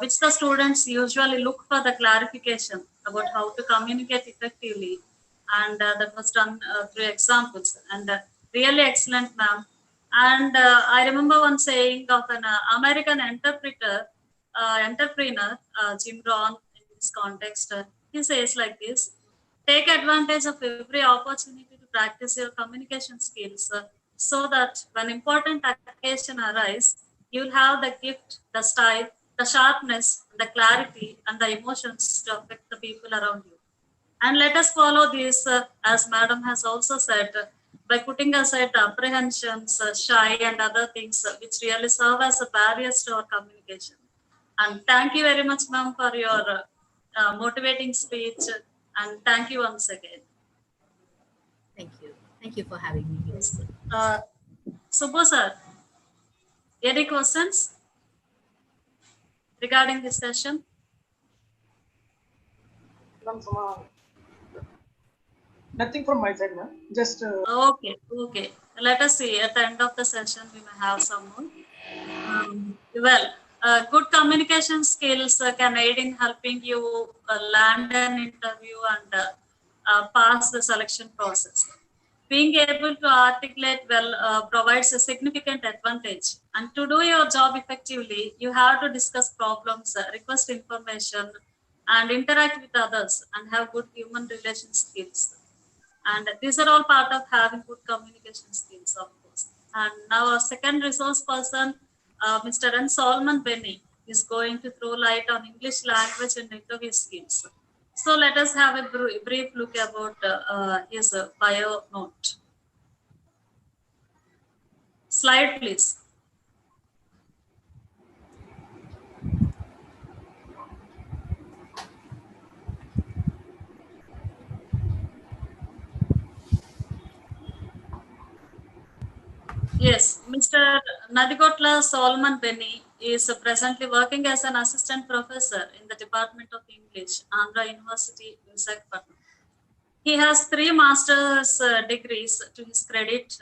which the students usually look for the clarification about how to communicate effectively. And that was done through examples. And really excellent, ma'am. And I remember one saying of an American entrepreneur, Jim Rohn, in this context. He says like this: take advantage of every opportunity to practice your communication skills so that when important occasion arise, you'll have the gift, the style, the sharpness, the clarity, and the emotions to affect the people around you. And let us follow this, as Madam has also said, by putting aside the apprehensions, shy, and other things which really serve as a barriers to our communication. And thank you very much, ma'am, for your motivating speech. And thank you once again. Thank you. Thank you for having me here. Yes. Subbu sir, any questions regarding this session? Nothing from my side, ma'am. Just Okay. Let us see. At the end of the session, we may have some more. Good communication skills can aid in helping you land an interview and pass the selection process. Being able to articulate well provides a significant advantage. And to do your job effectively, you have to discuss problems, request information, and interact with others and have good human relation skills. And these are all part of having good communication skills, of course. And now our second resource person, Mr. N. Solomon Benny, is going to throw light on English language and interview skills. So let us have a brief look about his bio note. Slide, please. Yes, Mr. Nadigotla Solomon Benny is presently working as an assistant professor in the Department of English, Andhra University, Vishakapatnam. He has 3 master's degrees to his credit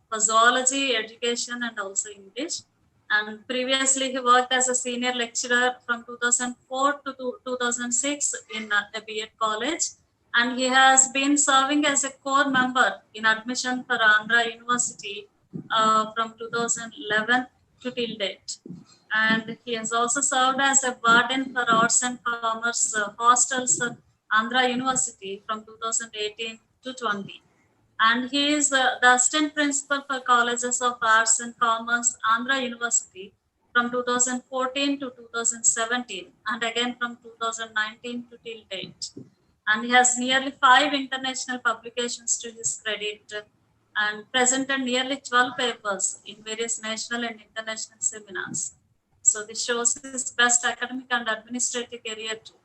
for zoology, education, and also English. And previously, he worked as a senior lecturer from 2004 to 2006 in a B.Ed college. And he has been serving as a core member in admission for Andhra University from 2011 to till date. And he has also served as a warden for arts and commerce hostels at Andhra University from 2018 to 20. And he is the assistant principal for colleges of arts and commerce, Andhra University from 2014 to 2017, and again from 2019 to till date. And he has nearly 5 international publications to his credit and presented nearly 12 papers in various national and international seminars. So this shows his best academic and administrative career too.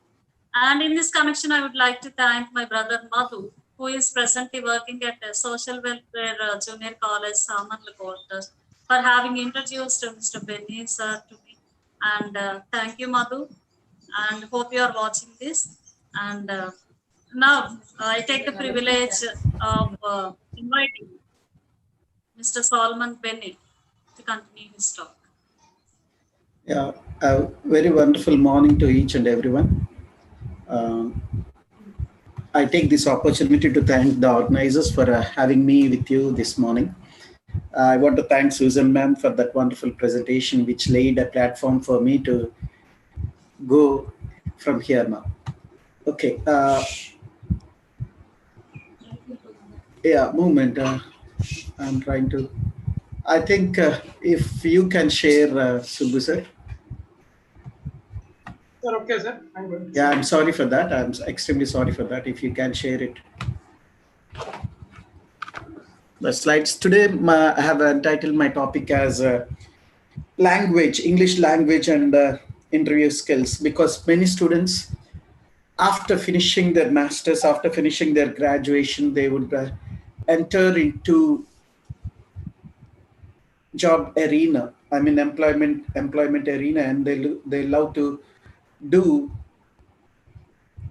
And in this connection, I would like to thank my brother Madhu, who is presently working at a social welfare junior college, Samanlakota, for having introduced Mr. Benny sir to me. And thank you, Madhu. And hope you are watching this. And now I take the privilege of inviting Mr. Solomon Benny to continue his talk. Yeah, a very wonderful morning to each and everyone. Um, I take this opportunity to thank the organizers for having me with you this morning. I want to thank Susan ma'am for that wonderful presentation, which laid a platform for me to go from here now. Okay. Yeah, movement. I'm trying to. I think if you can share, Subbu sir. Sir, okay, sir. I'm good. Yeah, I'm sorry for that. I'm extremely sorry for that. If you can share it. The slides today, I have entitled my topic as language, English language and interview skills, because many students, after finishing their masters, after finishing their graduation, they would enter into job arena. I mean employment arena, and they love to do.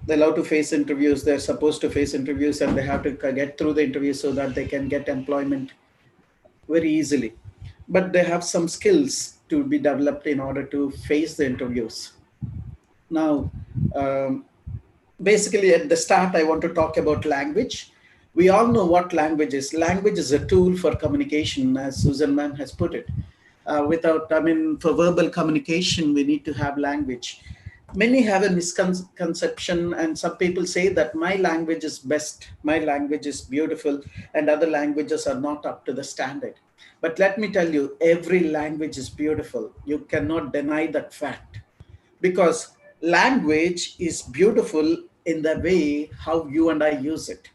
They love to face interviews. They're supposed to face interviews, and they have to get through the interview so that they can get employment very easily. But they have some skills to be developed in order to face the interviews. Now, basically at the start, I want to talk about language. We all know what language is. Language is a tool for communication, as Susan ma'am has put it. For verbal communication, we need to have language. Many have a misconception, and some people say that my language is best, my language is beautiful, and other languages are not up to the standard. But let me tell you, every language is beautiful. You cannot deny that fact, because language is beautiful in the way how you and I use it.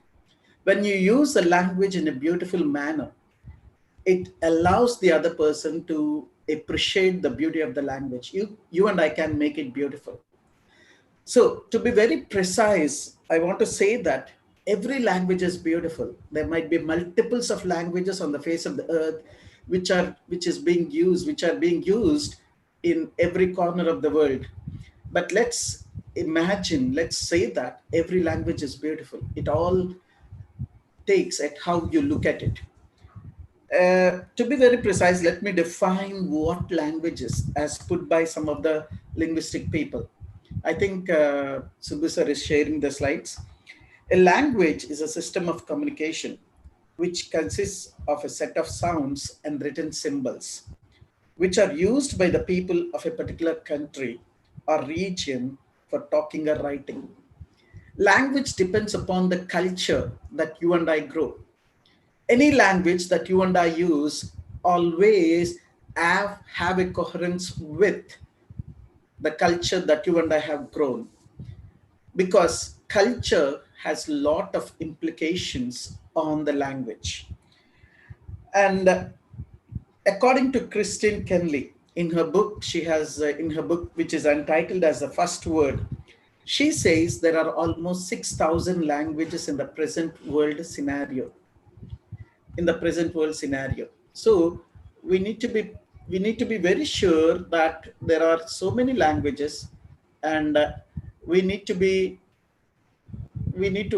When you use a language in a beautiful manner, it allows the other person to appreciate the beauty of the language. You and I can make it beautiful. So to be very precise, I want to say that every language is beautiful. There might be multiples of languages on the face of the earth which are being used in every corner of the world. But let's say that every language is beautiful. It all takes at how you look at it. To be very precise, let me define what language is as put by some of the linguistic people. I think Subbu sir is sharing the slides. A language is a system of communication which consists of a set of sounds and written symbols, which are used by the people of a particular country or region for talking or writing. Language depends upon the culture that you and I grow. Any language that you and I use always have a coherence with the culture that you and I have grown, because culture has a lot of implications on the language. And according to Christine Kenley, in her book, which is entitled as The First Word, she says there are almost 6,000 languages in the present world scenario. So we need to be very sure that there are so many languages, and we need to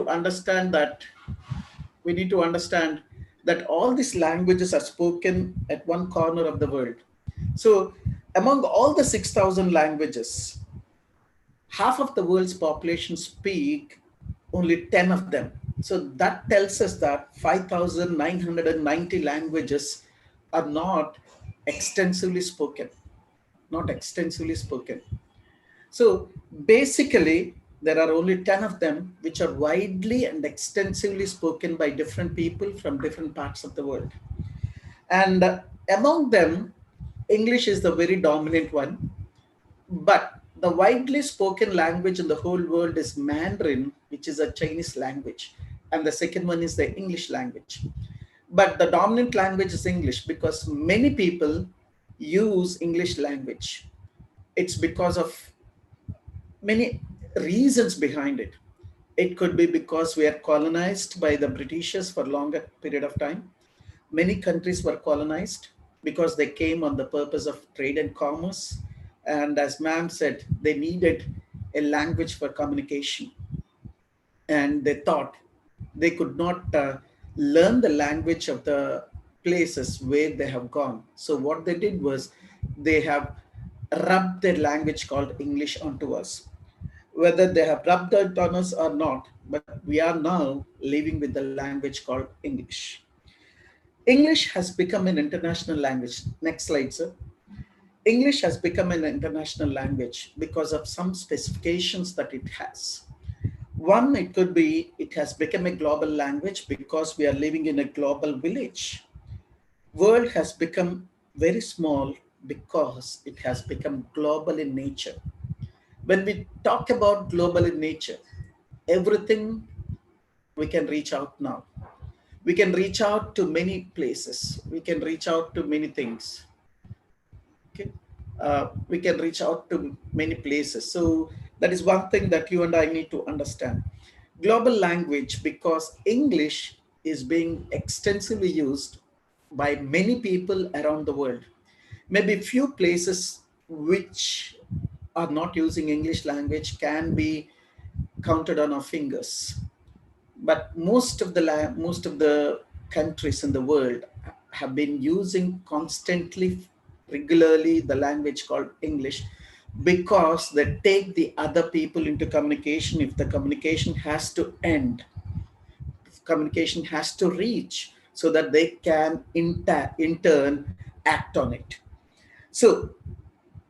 understand that all these languages are spoken at one corner of the world. So among all the 6,000 languages, half of the world's population speak only 10 of them. So that tells us that 5,990 languages are not extensively spoken. So basically, there are only 10 of them which are widely and extensively spoken by different people from different parts of the world. And among them, English is the very dominant one. But the widely spoken language in the whole world is Mandarin, which is a Chinese language. And the second one is the English language. But the dominant language is English because many people use English language. It's because of many reasons behind it. It could be because we are colonized by the Britishers for a longer period of time. Many countries were colonized. because they came on the purpose of trade and commerce. And as ma'am said, they needed a language for communication. And they thought they could not learn the language of the places where they have gone. So what they did was they have rubbed their language called English onto us. Whether they have rubbed it on us or not, but we are now living with the language called English. English has become an international language. Next slide, sir. English has become an international language because of some specifications that it has. One, it could be it has become a global language because we are living in a global village. World has become very small because it has become global in nature. When we talk about global in nature, everything we can reach out now. We can reach out to many places. We can reach out to many things. Okay. We can reach out to many places. So that is one thing that you and I need to understand. Global language, because English is being extensively used by many people around the world. Maybe few places which are not using English language can be counted on our fingers. But most of the countries in the world have been using constantly, regularly, the language called English, because they take the other people into communication. If the communication has to end, if communication has to reach, so that they can in turn act on it. So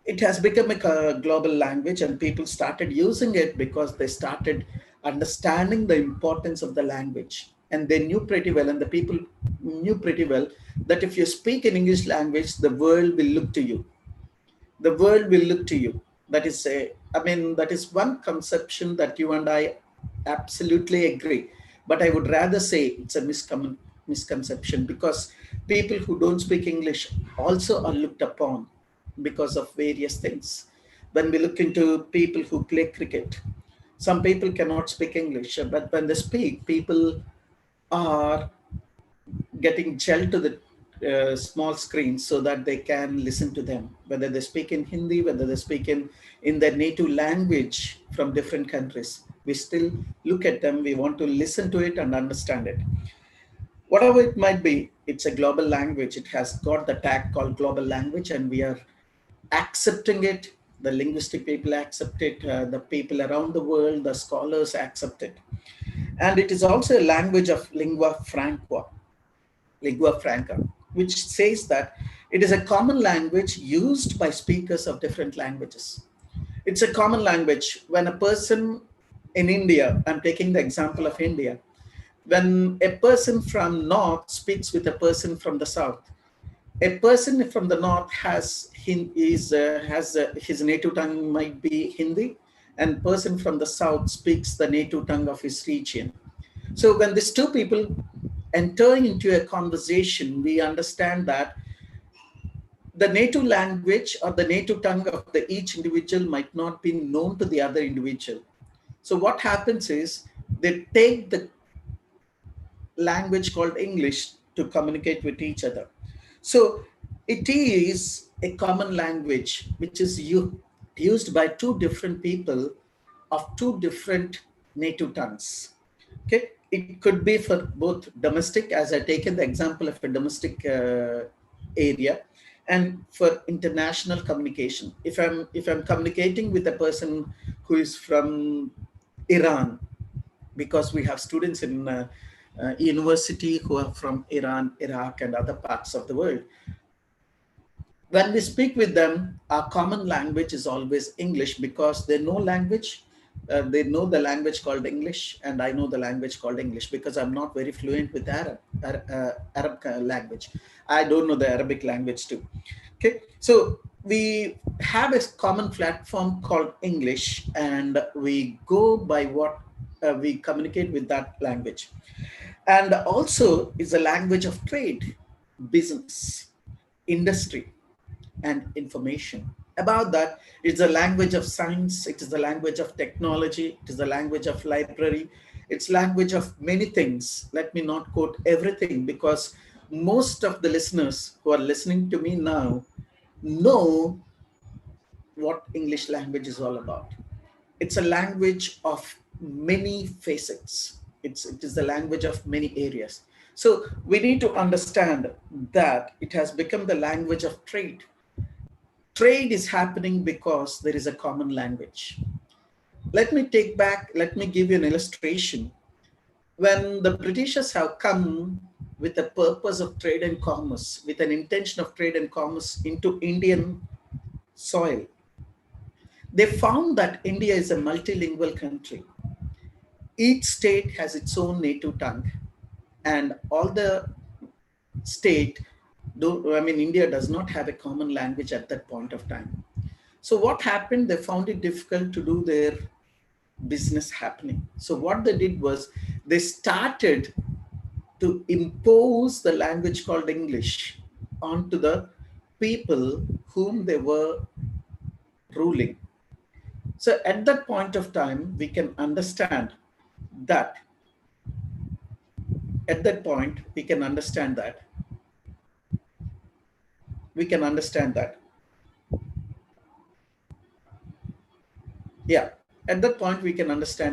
it has become a global language, and people started using it because they started understanding the importance of the language. And they knew pretty well, and the people knew pretty well, that if you speak an English language, the world will look to you. The world will look to you. That is that is one conception that you and I absolutely agree. But I would rather say it's a misconception, because people who don't speak English also are looked upon because of various things. When we look into people who play cricket, some people cannot speak English, but when they speak, people are getting gelled to the small screens so that they can listen to them, whether they speak in Hindi, whether they speak in their native language from different countries. We still look at them, we want to listen to it and understand it. Whatever it might be, it's a global language. It has got the tag called global language, and we are accepting it. The linguistic people accept it, the people around the world, the scholars accept it. And it is also a language of lingua franca, which says that it is a common language used by speakers of different languages. It's a common language. When a person in India, I'm taking the example of India, when a person from North speaks with a person from the South, a person from the North has his native tongue might be Hindi, and person from the South speaks the native tongue of his region. So when these two people enter into a conversation, we understand that the native language or the native tongue of each individual might not be known to the other individual. So what happens is they take the language called English to communicate with each other. So it is a common language which is used by two different people of two different native tongues. Okay, it could be for both domestic, as I taken the example of a domestic area, and for international communication. If I'm communicating with a person who is from Iran, because we have students in university who are from Iran, Iraq, and other parts of the world. When we speak with them, our common language is always English, because they know language. They know the language called English, and I know the language called English, because I'm not very fluent with Arab language. I don't know the Arabic language too. Okay, so we have a common platform called English, and we go by what we communicate with that language. And also is a language of trade, business, industry, and information. About that, it's a language of science, it is the language of technology, it is the language of library, it's language of many things. Let me not quote everything, because most of the listeners who are listening to me now know what English language is all about. It's a language of many facets. It is the language of many areas. So we need to understand that it has become the language of trade. Trade is happening because there is a common language. Let me give you an illustration. When the Britishers have come with a purpose of trade and commerce, with an intention of trade and commerce into Indian soil, they found that India is a multilingual country. Each state has its own native tongue, and all the India does not have a common language at that point of time. So what happened? They found it difficult to do their business happening. So what they did was they started to impose the language called English onto the people whom they were ruling. So at that point of time, we can understand that yeah, at that point we can understand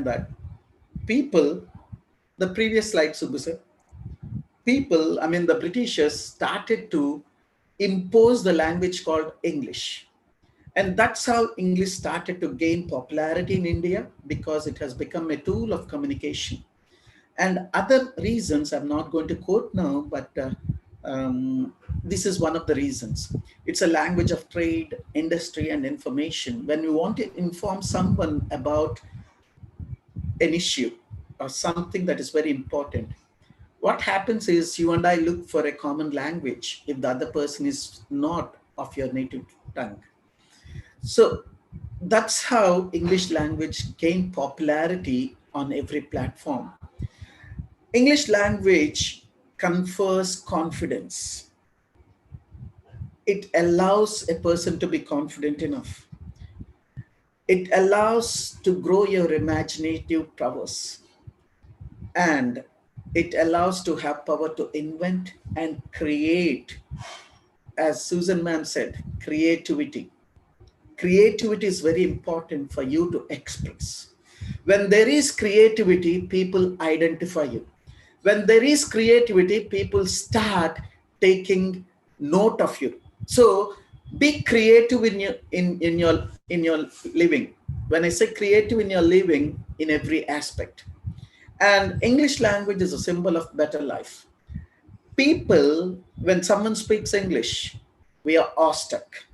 that people, the previous slide, Subbu sir, the Britishers started to impose the language called English. And that's how English started to gain popularity in India, because it has become a tool of communication. And other reasons I'm not going to quote now, but this is one of the reasons. It's a language of trade, industry, and information. When you want to inform someone about an issue or something that is very important, what happens is you and I look for a common language if the other person is not of your native tongue. So that's how English language gained popularity on every platform. English language confers confidence. It allows a person to be confident enough. It allows to grow your imaginative powers. And it allows to have power to invent and create. As Susan ma'am said, creativity. Creativity is very important for you to express. When there is creativity, people identify you. When there is creativity, people start taking note of you. So be creative in your living. When I say creative in your living, in every aspect. And English language is a symbol of better life. People, when someone speaks English, we are awestruck.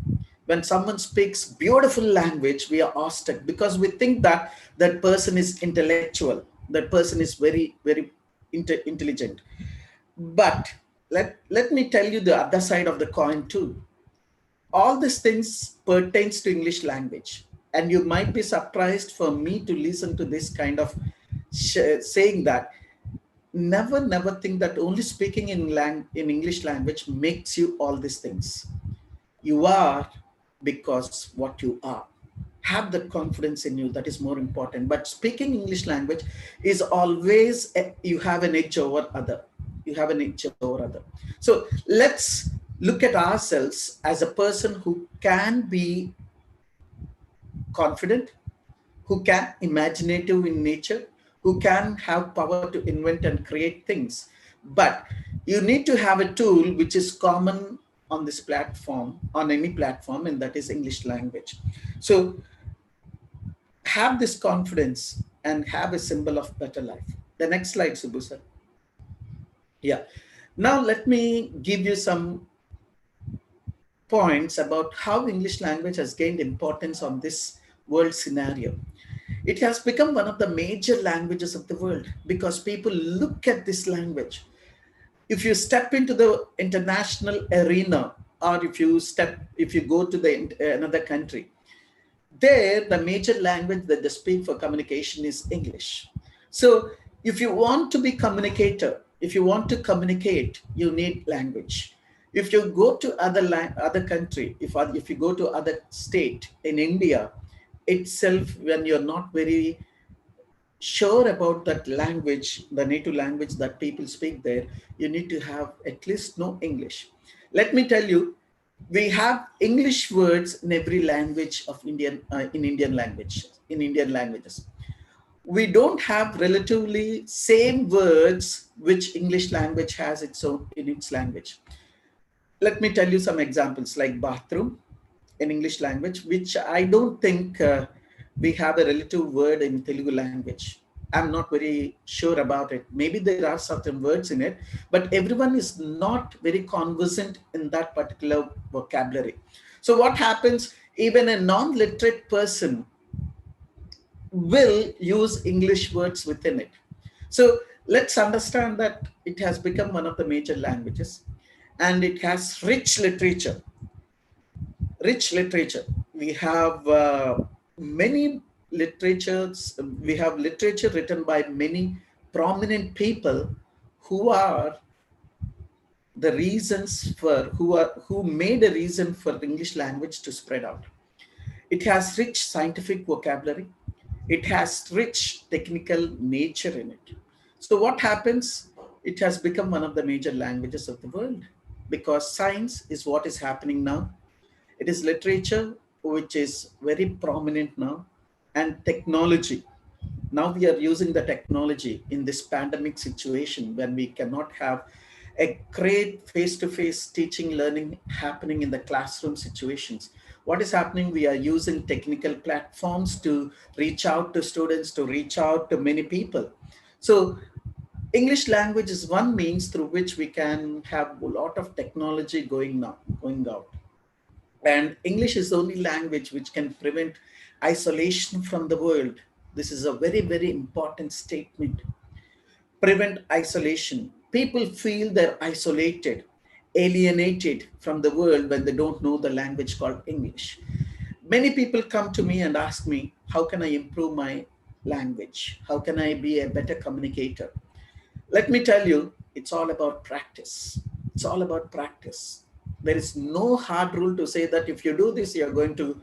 When someone speaks beautiful language, we are awestruck, because we think that that person is intellectual, that person is very, very intelligent. But let me tell you the other side of the coin too. All these things pertains to English language. And you might be surprised for me to listen to this kind of saying that never think that only speaking in English language makes you all these things. You are because what you are. Have that confidence in you. That is more important. But speaking English language is always, you have an edge over other. You have an edge over other. So let's look at ourselves as a person who can be confident, who can imaginative in nature, who can have power to invent and create things. But you need to have a tool which is common on this platform, on any platform, and that is English language. So have this confidence and have a symbol of better life. The next slide, Subbu sir. Yeah. Now let me give you some points about how English language has gained importance on this world scenario. It has become one of the major languages of the world because people look at this language. If you step into the international arena, or if you go to another country, there the major language that they speak for communication is English. So if you want to be communicator, if you want to communicate, you need language. If you go to other country, if you go to other state in India itself, when you're not very sure about that language, the native language that people speak there, you need to have at least know English. Let me tell you, we have English words in every language of Indian languages. We don't have relatively same words which English language has its own in its language. Let me tell you some examples like bathroom in English language, which I don't think we have a relative word in Telugu language. I'm not very sure about it. Maybe there are certain words in it, but everyone is not very conversant in that particular vocabulary. So what happens, even a non-literate person will use English words within it. So let's understand that it has become one of the major languages, and it has rich literature. We have many literatures. We have literature written by many prominent people who are the reasons for who made a reason for the English language to spread out. It has rich scientific vocabulary. It has rich technical nature in it. So what happens? It has become one of the major languages of the world because science is what is happening now. It is literature which is very prominent now, and technology. Now we are using the technology in this pandemic situation when we cannot have a great face-to-face teaching learning happening in the classroom situations. What is happening? We are using technical platforms to reach out to students, to reach out to many people. So English language is one means through which we can have a lot of technology going out. And English is the only language which can prevent isolation from the world. This is a very, very important statement. Prevent isolation. People feel they're isolated, alienated from the world when they don't know the language called English. Many people come to me and ask me, how can I improve my language? How can I be a better communicator? Let me tell you, it's all about practice. It's all about practice. There is no hard rule to say that if you do this, you're going to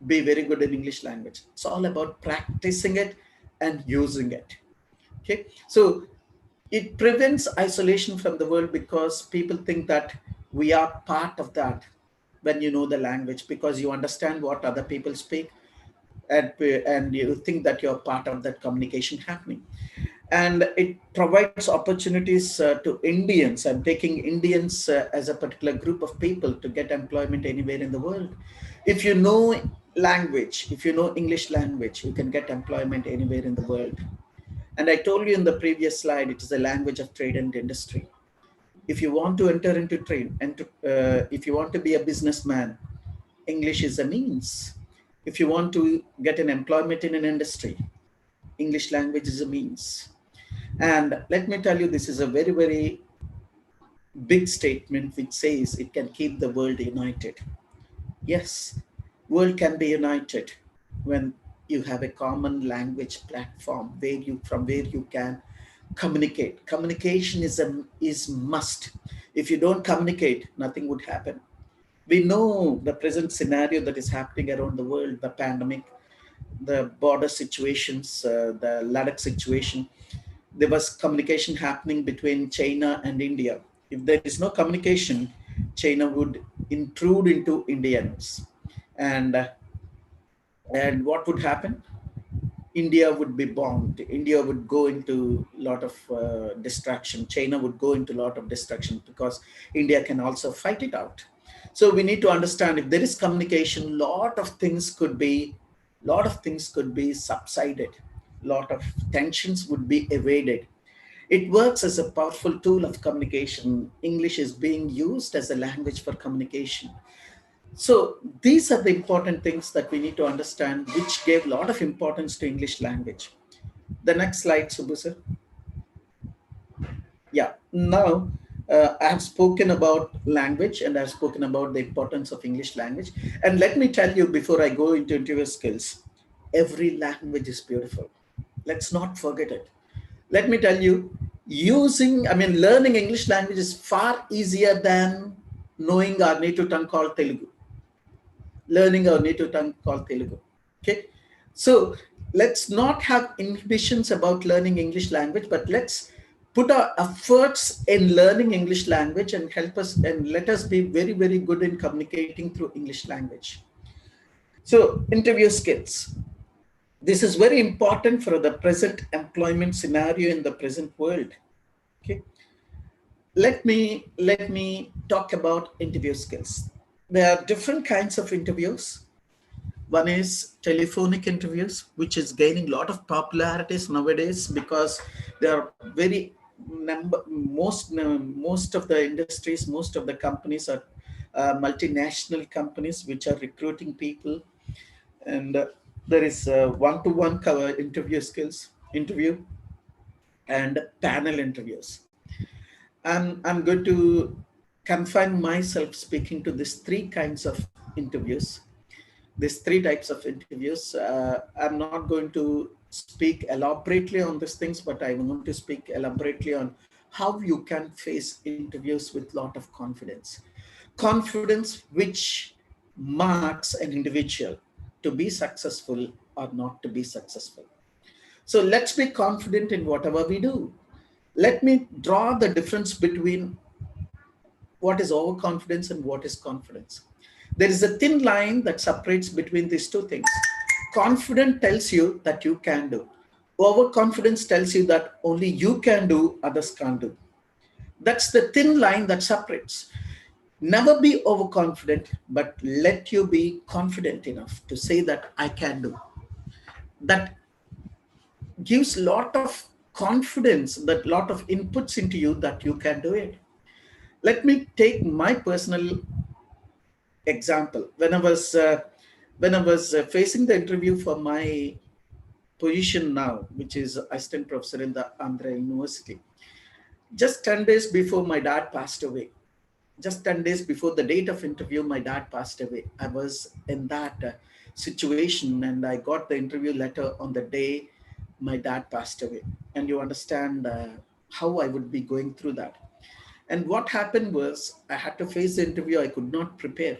be very good in English language. It's all about practicing it and using it. Okay, so it prevents isolation from the world because people think that we are part of that when you know the language, because you understand what other people speak, and you think that you're part of that communication happening. And it provides opportunities to Indians. I'm taking Indians as a particular group of people to get employment anywhere in the world. If you know language, if you know English language, you can get employment anywhere in the world. And I told you in the previous slide, it is a language of trade and industry. If you want to enter into trade, and if you want to be a businessman, English is a means. If you want to get an employment in an industry, English language is a means. And let me tell you, this is a very, very big statement which says it can keep the world united. Yes, world can be united when you have a common language platform from where you can communicate. Communication is must. If you don't communicate, nothing would happen. We know the present scenario that is happening around the world, the pandemic, the border situations, the Ladakh situation. There was communication happening between China and India. If there is no communication, China would intrude into Indians. And what would happen? India would be bombed. India would go into a lot of destruction. China would go into a lot of destruction because India can also fight it out. So we need to understand, if there is communication, lot of things could be subsided. Lot of tensions would be evaded. It works as a powerful tool of communication. English is being used as a language for communication. So these are the important things that we need to understand, which gave a lot of importance to English language. The next slide, Subbu sir. Yeah, now I have spoken about language and I've spoken about the importance of English language. And let me tell you, before I go into interview skills, every language is beautiful. Let's not forget it. Let me tell you, learning English language is far easier than knowing our native tongue called Telugu. Learning our native tongue called Telugu. Okay. So let's not have inhibitions about learning English language, but let's put our efforts in learning English language and help us and let us be very, very good in communicating through English language. So interview skills. This is very important for the present employment scenario in the present world. Okay. Let me talk about interview skills. There are different kinds of interviews. One is telephonic interviews, which is gaining a lot of popularities nowadays because there are most of the industries, most of the companies are multinational companies which are recruiting people, and there is one-to-one cover interview skills, interview and panel interviews. I'm going to confine myself speaking to these three kinds of interviews. These three types of interviews. I'm not going to speak elaborately on these things, but I want to speak elaborately on how you can face interviews with a lot of confidence. Confidence which marks an individual to be successful or not to be successful. So let's be confident in whatever we do. Let me draw the difference between what is overconfidence and what is confidence. There is a thin line that separates between these two things. Confidence tells you that you can do. Overconfidence tells you that only you can do, others can't do. That's the thin line that separates. Never be overconfident, but let you be confident enough to say that I can do. That gives a lot of confidence, that lot of inputs into you that you can do it. Let me take my personal example. When I was facing the interview for my position now, which is assistant professor in the Andhra University, just 10 days before my dad passed away, just 10 days before the date of interview, my dad passed away. I was in that situation, and I got the interview letter on the day my dad passed away. And you understand how I would be going through that. And what happened was I had to face the interview. I could not prepare.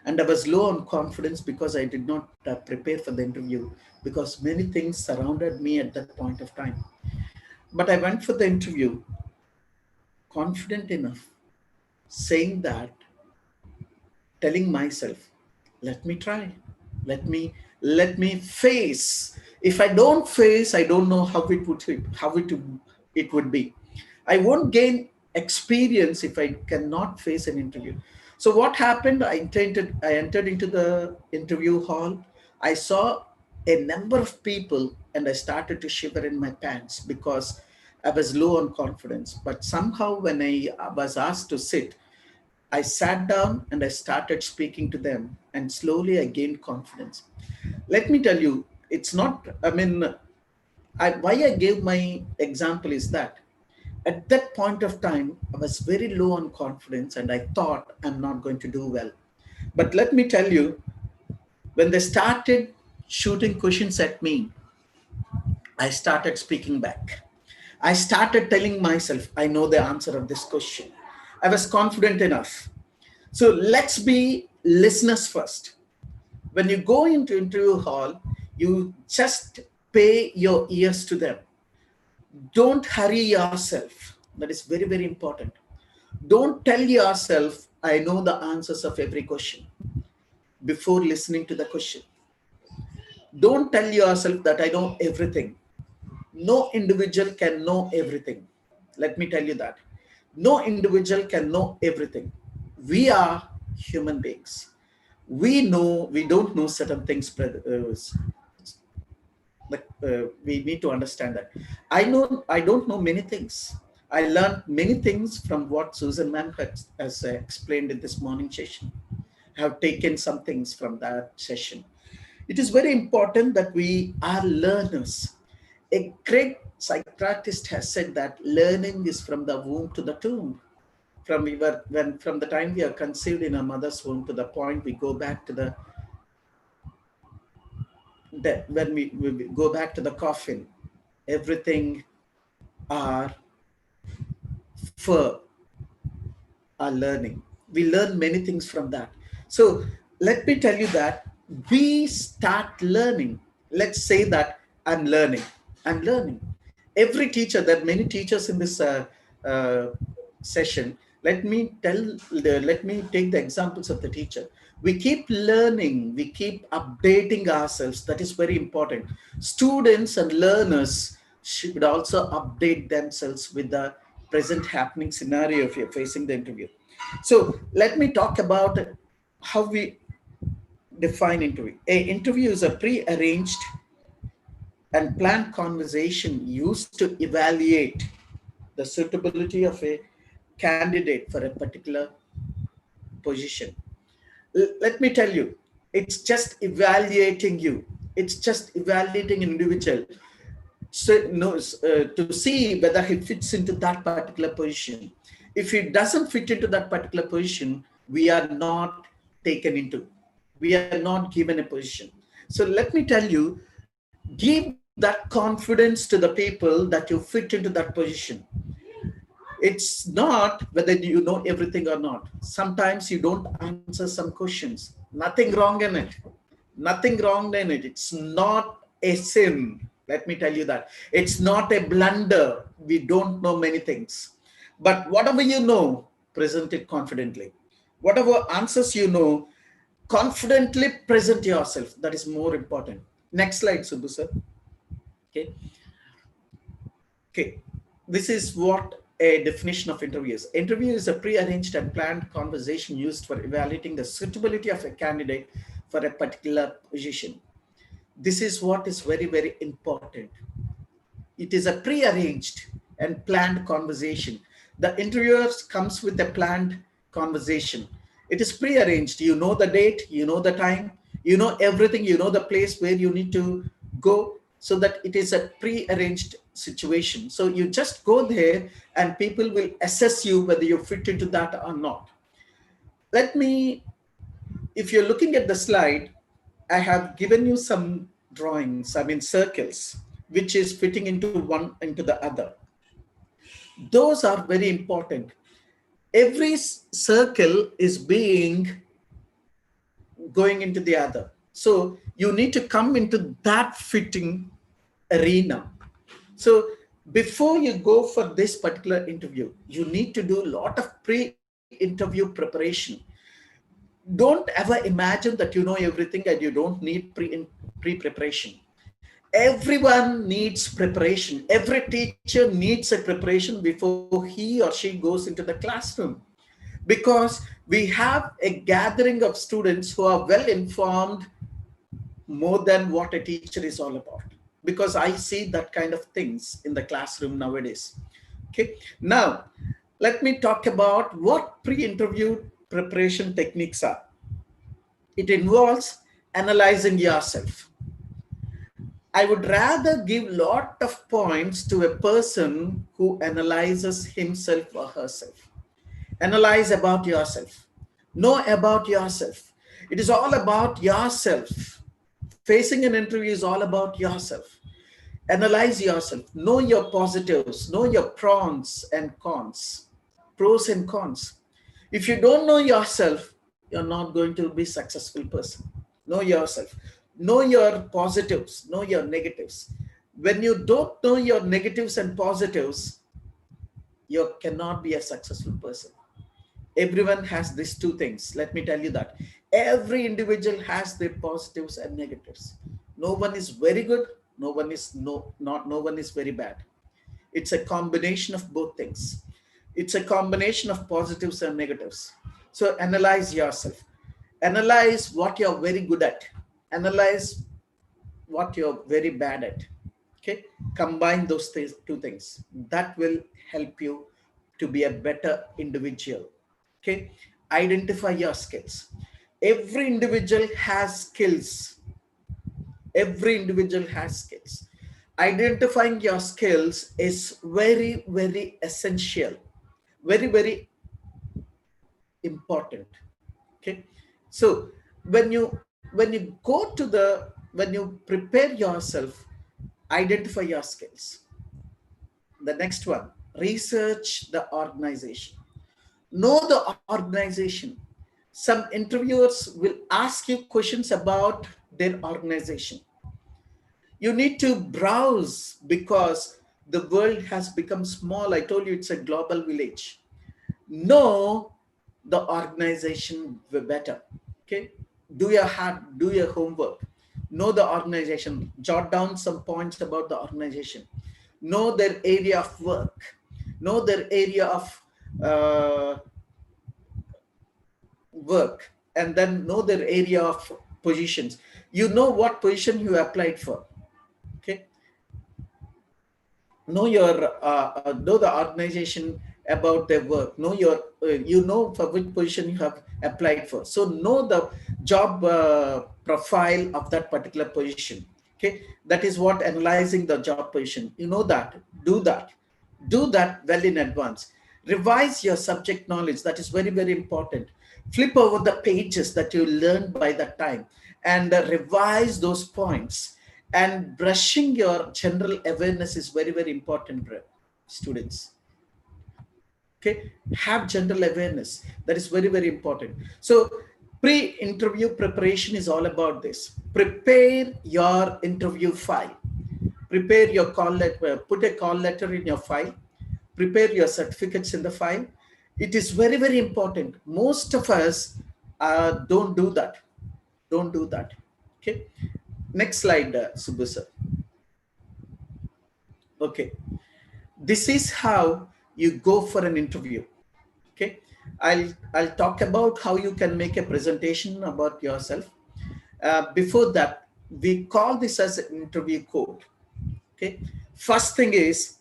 And I was low on confidence because I did not prepare for the interview, because many things surrounded me at that point of time. But I went for the interview confident enough, saying that, telling myself, let me try, let me face. If I don't face, I don't know how it would be. I won't gain experience if I cannot face an interview. So what happened? I entered into the interview hall. I saw a number of people and I started to shiver in my pants because I was low on confidence. But somehow when I was asked to sit, I sat down and I started speaking to them, and slowly I gained confidence. Let me tell you, it's not, why I gave my example is that at that point of time, I was very low on confidence and I thought I'm not going to do well. But let me tell you, when they started shooting questions at me, I started speaking back. I started telling myself, I know the answer of this question. I was confident enough. So let's be listeners first. When you go into interview hall, you just pay your ears to them. Don't hurry yourself. That is very, very important. Don't tell yourself, I know the answers of every question before listening to the question. Don't tell yourself that I know everything. No individual can know everything. Let me tell you that. No individual can know everything. We are human beings. We don't know certain things. We need to understand that. I don't know many things. I learned many things from what Susan ma'am has explained in this morning session. I have taken some things from that session. It is very important that we are learners. A great psychiatrist has said that learning is from the womb to the tomb. From the time we are conceived in our mother's womb to the point we go back to when we go back to the coffin, everything are for our learning. We learn many things from that. So let me tell you that we start learning. Let's say that I'm learning. I'm learning. Every teacher, there are many teachers in this session. Let me take the examples of the teacher. We keep learning, we keep updating ourselves. That is very important. Students and learners should also update themselves with the present happening scenario if you're facing the interview. So let me talk about how we define interview. A interview is a pre-arranged and planned conversation used to evaluate the suitability of a candidate for a particular position. Let me tell you, it's just evaluating you. It's just evaluating an individual to see whether he fits into that particular position. If he doesn't fit into that particular position, we are not taken into. We are not given a position. So let me tell you, give that confidence to the people that you fit into that position. It's not whether you know everything or not. Sometimes you don't answer some questions. Nothing wrong in it. Nothing wrong in it. It's not a sin. Let me tell you that. It's not a blunder. We don't know many things. But whatever you know, present it confidently. Whatever answers you know, confidently present yourself. That is more important. Next slide, Subbu sir. Okay. Okay. This is what a definition of interview is. Interview is a pre-arranged and planned conversation used for evaluating the suitability of a candidate for a particular position. This is what is very, very important. It is a pre-arranged and planned conversation. The interviewer comes with a planned conversation. It is pre-arranged. You know the date, you know the time, you know everything, you know the place where you need to go, so that it is a pre-arranged situation. So you just go there and people will assess you whether you fit into that or not. If you're looking at the slide, I have given you some drawings, circles, which is fitting into one into the other. Those are very important. Every circle is going into the other. So you need to come into that fitting arena. So before you go for this particular interview, you need to do a lot of pre-interview preparation. Don't ever imagine that you know everything and you don't need pre-preparation. Everyone needs preparation. Every teacher needs a preparation before he or she goes into the classroom, because we have a gathering of students who are well informed more than what a teacher is all about, because I see that kind of things in the classroom nowadays. Okay, now let me talk about what pre-interview preparation techniques are. It involves analyzing yourself. I would rather give a lot of points to a person who analyzes himself or herself. Analyze about yourself. Know about yourself. It is all about yourself. Facing an interview is all about yourself. Analyze yourself. Know your positives. Know your pros and cons. Pros and cons. If you don't know yourself, you're not going to be a successful person. Know yourself. Know your positives. Know your negatives. When you don't know your negatives and positives, you cannot be a successful person. Everyone has these two things. Let me tell you that. Every individual has their positives and negatives. No one is very good. No one is no one is very bad. It's a combination of both things. It's a combination of positives and negatives. So analyze yourself. Analyze what you're very good at. Analyze what you're very bad at. Okay, combine those two things. That will help you to be a better individual. Okay, identify your skills. Every individual has skills. Every individual has skills. Identifying your skills is very, very essential. Very, very important. Okay, so when you prepare yourself, identify your skills. The next one, research the organization. Know the organization. Some interviewers will ask you questions about their organization. You need to browse because the world has become small. I told you it's a global village. Know the organization better. Okay, do your homework. Know the organization. Jot down some points about the organization. Know their area of work. Know their area of work, and then know their area of positions. You know what position you applied for. Okay, know the organization about their work. Know your you know for which position you have applied for. So know the job profile of that particular position. Okay, that is what analyzing the job position. You know that. Do that well in advance. Revise your subject knowledge. That is very, very important. Flip over the pages that you learned by that time and revise those points. And brushing your general awareness is very, very important, students. Okay, have general awareness. That is very, very important. So pre-interview preparation is all about this. Prepare your interview file. Prepare your call letter, put a call letter in your file. Prepare your certificates in the file. It is very, very important. Most of us don't do that. Don't do that. Okay. Next slide, Subbu sir. Okay. This is how you go for an interview. Okay. I'll talk about how you can make a presentation about yourself. Before that, we call this as an interview code. Okay. First thing is,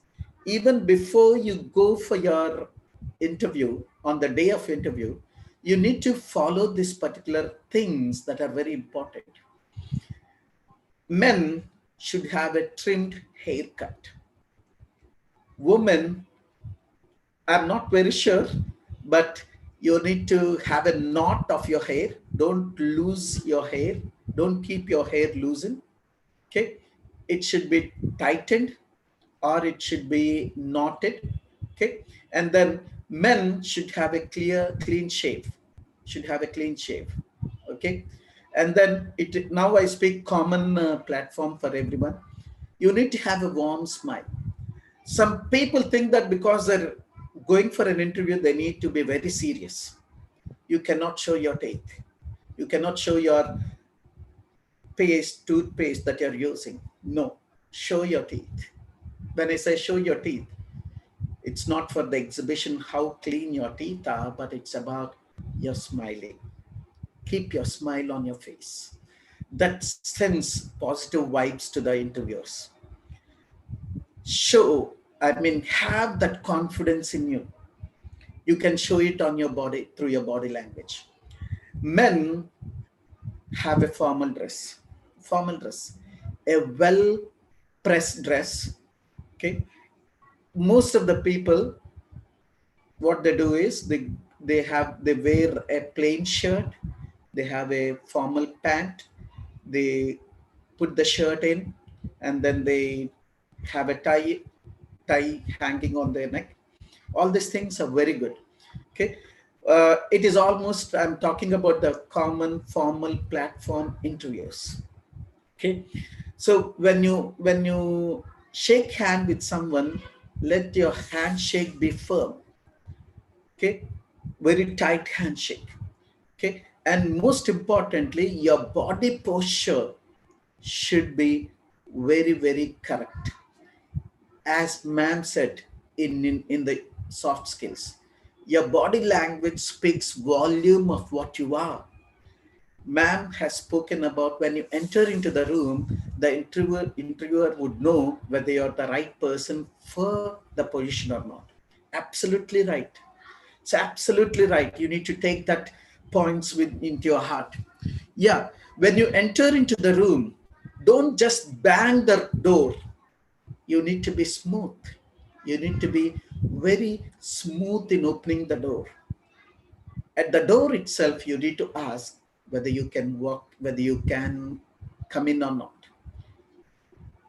even before you go for your interview, on the day of interview, you need to follow these particular things that are very important. Men should have a trimmed haircut. Women, I'm not very sure, but you need to have a knot of your hair. Don't lose your hair. Don't keep your hair loosened. Okay. It should be tightened or it should be knotted. Okay. And then men should have a clean shave. Should have a clean shave. Okay. And then now I speak common platform for everyone. You need to have a warm smile. Some people think that because they're going for an interview, they need to be very serious. You cannot show your teeth. You cannot show your toothpaste that you're using. No, show your teeth. When I say show your teeth, it's not for the exhibition how clean your teeth are, but it's about your smiling. Keep your smile on your face. That sends positive vibes to the interviewers. Have that confidence in you. You can show it on your body, through your body language. Men have a formal dress, a well-pressed dress. Okay. Most of the people, what they do is they wear a plain shirt, they have a formal pant, they put the shirt in, and then they have a tie hanging on their neck. All these things are very good. Okay. It is almost, I'm talking about the common formal platform interviews. Okay. So when you shake hand with someone, let your handshake be firm. Okay. Very tight handshake. Okay. And most importantly, your body posture should be very, very correct. As ma'am said in the soft skills, your body language speaks volume of what you are. Ma'am has spoken about when you enter into the room, the interviewer would know whether you're the right person for the position or not. Absolutely right. It's absolutely right. You need to take that points into your heart. Yeah. When you enter into the room, don't just bang the door. You need to be smooth. You need to be very smooth in opening the door. At the door itself, you need to ask whether you can walk, whether you can come in or not.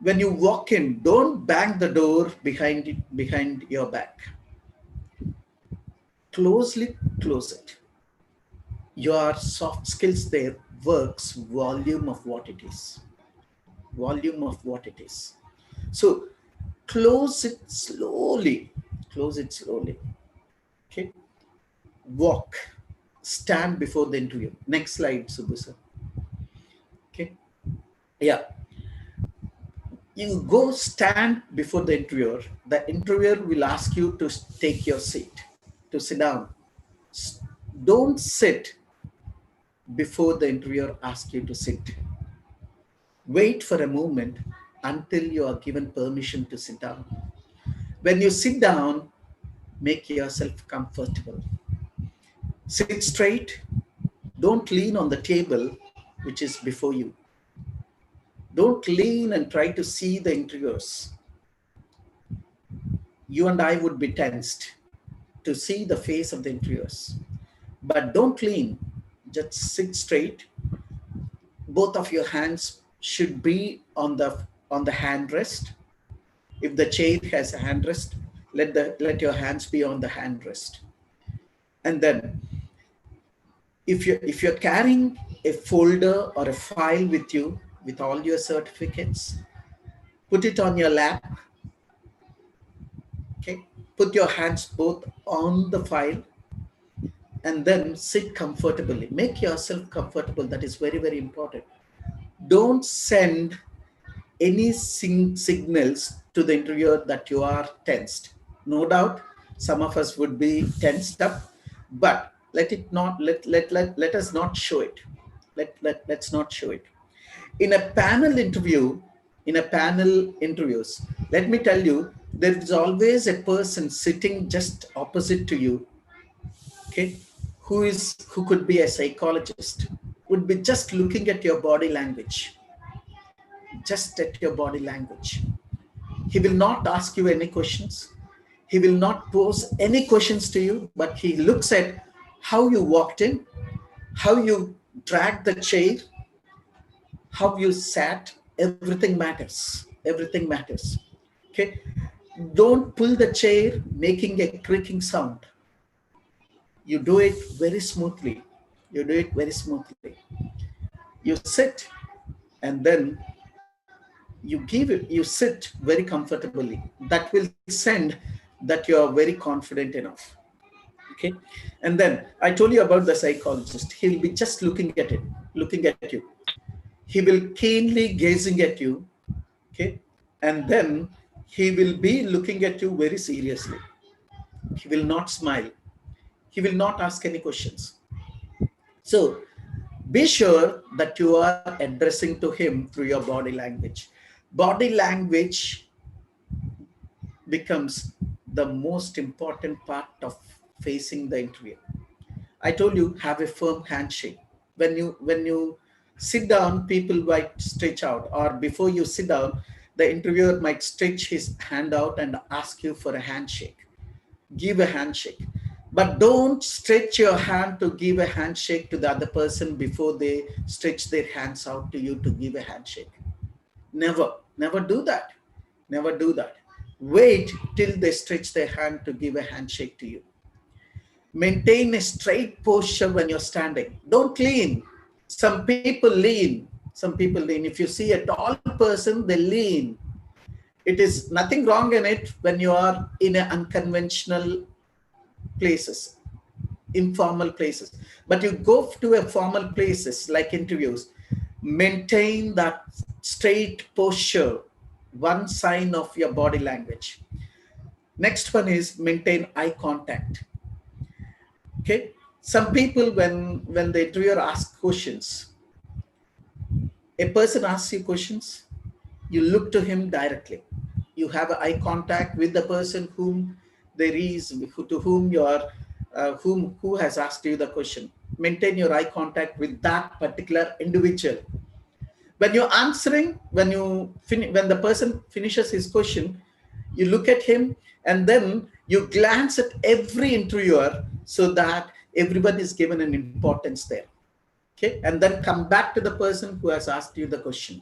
When you walk in, don't bang the door behind your back. Closely close it. Your soft skills there works volume of what it is. volume of what it is. So close it slowly, okay? Walk, stand before the interview. Next slide, Subbu sir. Okay, yeah. You go stand before the interviewer will ask you to take your seat, to sit down. Don't sit before the interviewer asks you to sit. Wait for a moment until you are given permission to sit down. When you sit down, make yourself comfortable. Sit straight. Don't lean on the table which is before you. Don't lean and try to see the interviewers. You and I would be tensed to see the face of the interviewers. But don't lean, just sit straight. Both of your hands should be on the handrest. If the chair has a handrest, let your hands be on the handrest. And then if you're carrying a folder or a file with you with all your certificates, put it on your lap. Okay, put your hands both on the file and then sit comfortably. Make yourself comfortable. That is very, very important. Don't send any signals to the interviewer that you are tensed. No doubt, some of us would be tensed up, but let us not show it. Let's not show it. In a panel interview, interviews, let me tell you, there is always a person sitting just opposite to you, okay, who could be a psychologist, would be just looking at your body language, just at your body language. He will not ask you any questions. He will not pose any questions to you, but he looks at how you walked in, how you dragged the chair, how you sat. Everything matters. Everything matters. Okay. Don't pull the chair making a creaking sound. You do it very smoothly. You do it very smoothly. You sit and then you sit very comfortably. That will send that you are very confident enough. Okay. And then I told you about the psychologist. He'll be just looking at you. He will keenly gazing at you. Okay. And then he will be looking at you very seriously. He will not smile. He will not ask any questions. So be sure that you are addressing to him through your body language. Body language becomes the most important part of facing the interview. I told you, have a firm handshake. When you sit down, people might stretch out, or before you sit down, the interviewer might stretch his hand out and ask you for a handshake. Give a handshake. But don't stretch your hand to give a handshake to the other person before they stretch their hands out to you to give a handshake. Never do that. Never do that. Wait till they stretch their hand to give a handshake to you. Maintain a straight posture when you're standing. Don't lean. Some people lean. If you see a tall person, they lean. It is nothing wrong in it when you are in an unconventional places, informal places. But you go to a formal places like interviews, maintain that straight posture, one sign of your body language. Next one is maintain eye contact. Okay, some people when the interviewer asks questions, a person asks you questions, you look to him directly. You have eye contact with the person who has asked you the question. Maintain your eye contact with that particular individual. When you're answering, when the person finishes his question, you look at him and then you glance at every interviewer so that everyone is given an importance there. Okay, and then come back to the person who has asked you the question.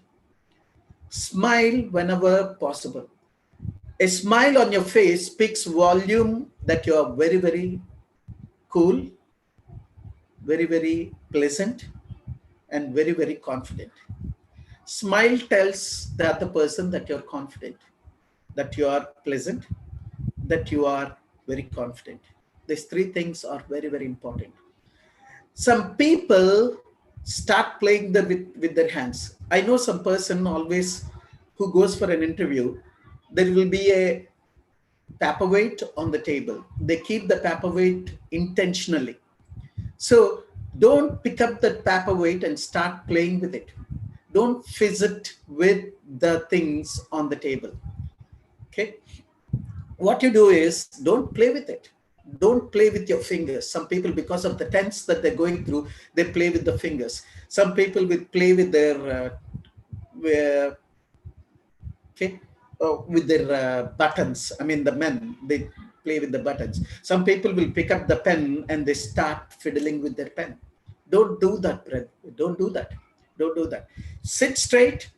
Smile whenever possible. A smile on your face speaks volume that you are very, very cool, very, very pleasant, and very, very confident. Smile tells the other person that you're confident, that you are pleasant, that you are very confident. These three things are very, very important. Some people start playing with their hands. I know some person always who goes for an interview, there will be a paperweight on the table. They keep the paperweight intentionally. So don't pick up that paperweight and start playing with it. Don't fidget with the things on the table. Okay. What you do is don't play with it. Don't play with your fingers. Some people, because of the tense that they're going through, they play with the fingers. Some people will play with their with their buttons. I mean, the men, they play with the buttons. Some people will pick up the pen and they start fiddling with their pen. Don't do that, Brad. Don't do that. Don't do that. Sit straight.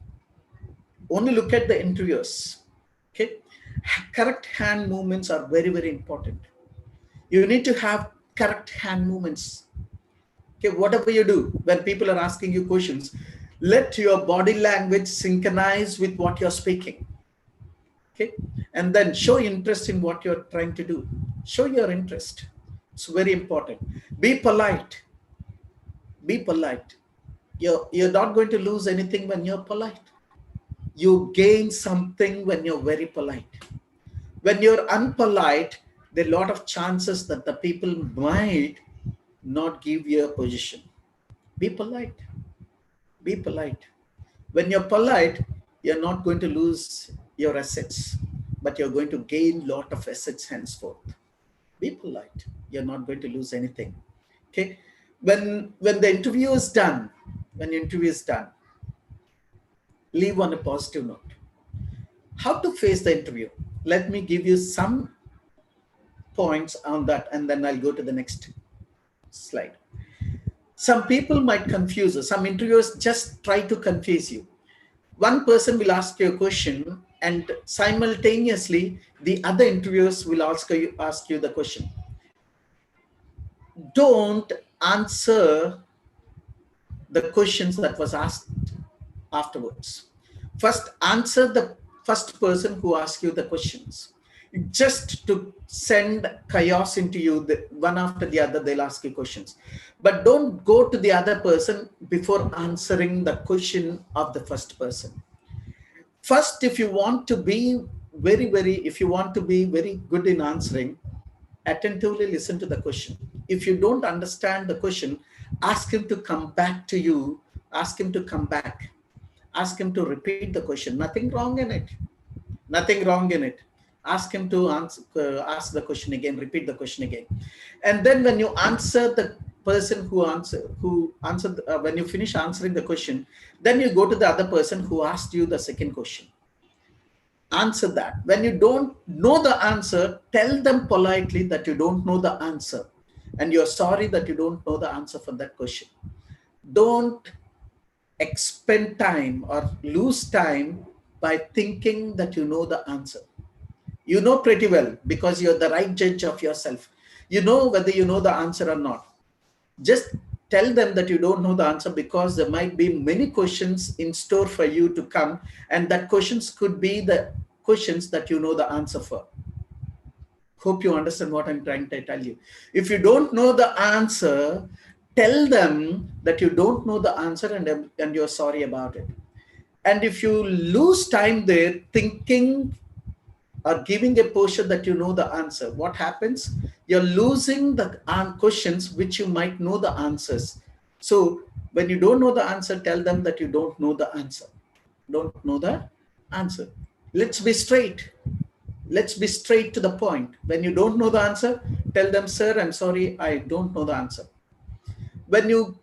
Only look at the interviewers. Okay. Correct hand movements are very, very important. You need to have correct hand movements. Okay, whatever you do, when people are asking you questions, let your body language synchronize with what you're speaking. Okay, and then show interest in what you're trying to do. Show your interest. It's very important. Be polite. Be polite. You're not going to lose anything when you're polite. You gain something when you're very polite. When you're unpolite, there are a lot of chances that the people might not give you a position. Be polite. Be polite. When you're polite, you're not going to lose your assets, but you're going to gain a lot of assets henceforth. Be polite. You're not going to lose anything. Okay. When the interview is done, leave on a positive note. How to face the interview? Let me give you some points on that, and then I'll go to the next slide. Some people might confuse us. Some interviewers just try to confuse you. One person will ask you a question, and simultaneously the other interviewers will ask you the question. Don't answer the questions that was asked afterwards. First, answer the first person who asked you the questions. Just to send chaos into you, one after the other, they'll ask you questions. But don't go to the other person before answering the question of the first person. First, if you want to be very good in answering, attentively listen to the question. If you don't understand the question, ask him to come back to you. Ask him to come back. Ask him to repeat the question. Nothing wrong in it. Nothing wrong in it. Ask him to ask the question again, repeat the question again. And then when you answer the person who answered, when you finish answering the question, then you go to the other person who asked you the second question. Answer that. When you don't know the answer, tell them politely that you don't know the answer. And you're sorry that you don't know the answer for that question. Don't expend time or lose time by thinking that you know the answer. You know pretty well, because you're the right judge of yourself. You know whether you know the answer or not. Just tell them that you don't know the answer, because there might be many questions in store for you to come, and that questions could be the questions that you know the answer for. Hope you understand what I'm trying to tell you. If you don't know the answer, tell them that you don't know the answer, and you're sorry about it. And if you lose time there thinking or giving a portion that you know the answer, what happens? You're losing the questions which you might know the answers. So when you don't know the answer, tell them that you don't know the answer. Don't know the answer. Let's be straight. Let's be straight to the point. When you don't know the answer, tell them, sir, I'm sorry, I don't know the answer. When you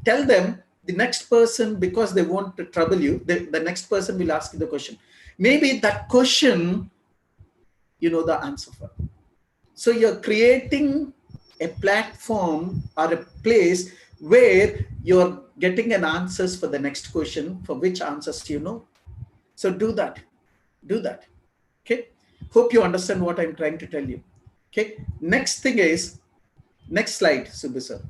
tell them, the next person, because they want to trouble you, the next person will ask you the question. Maybe that question, you know the answer for. So you're creating a platform or a place where you're getting an answers for the next question, for which answers you know. So do that. Do that. Okay. Hope you understand what I'm trying to tell you. Okay. Next thing is, next slide, Subbu sir.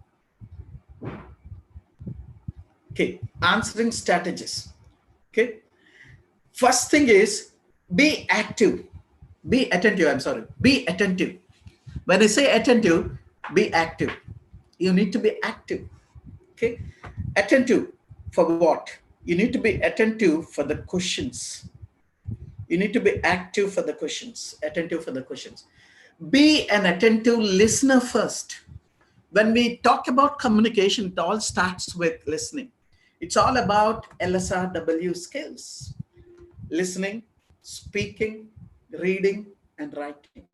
Okay, answering strategies. Okay, first thing is be active, be attentive. I'm sorry, be attentive. When I say attentive, be active. You need to be active. Okay, attentive for what? You need to be attentive for the questions. You need to be active for the questions, attentive for the questions. Be an attentive listener first. When we talk about communication, it all starts with listening. It's all about LSRW skills: listening, speaking, reading, and writing.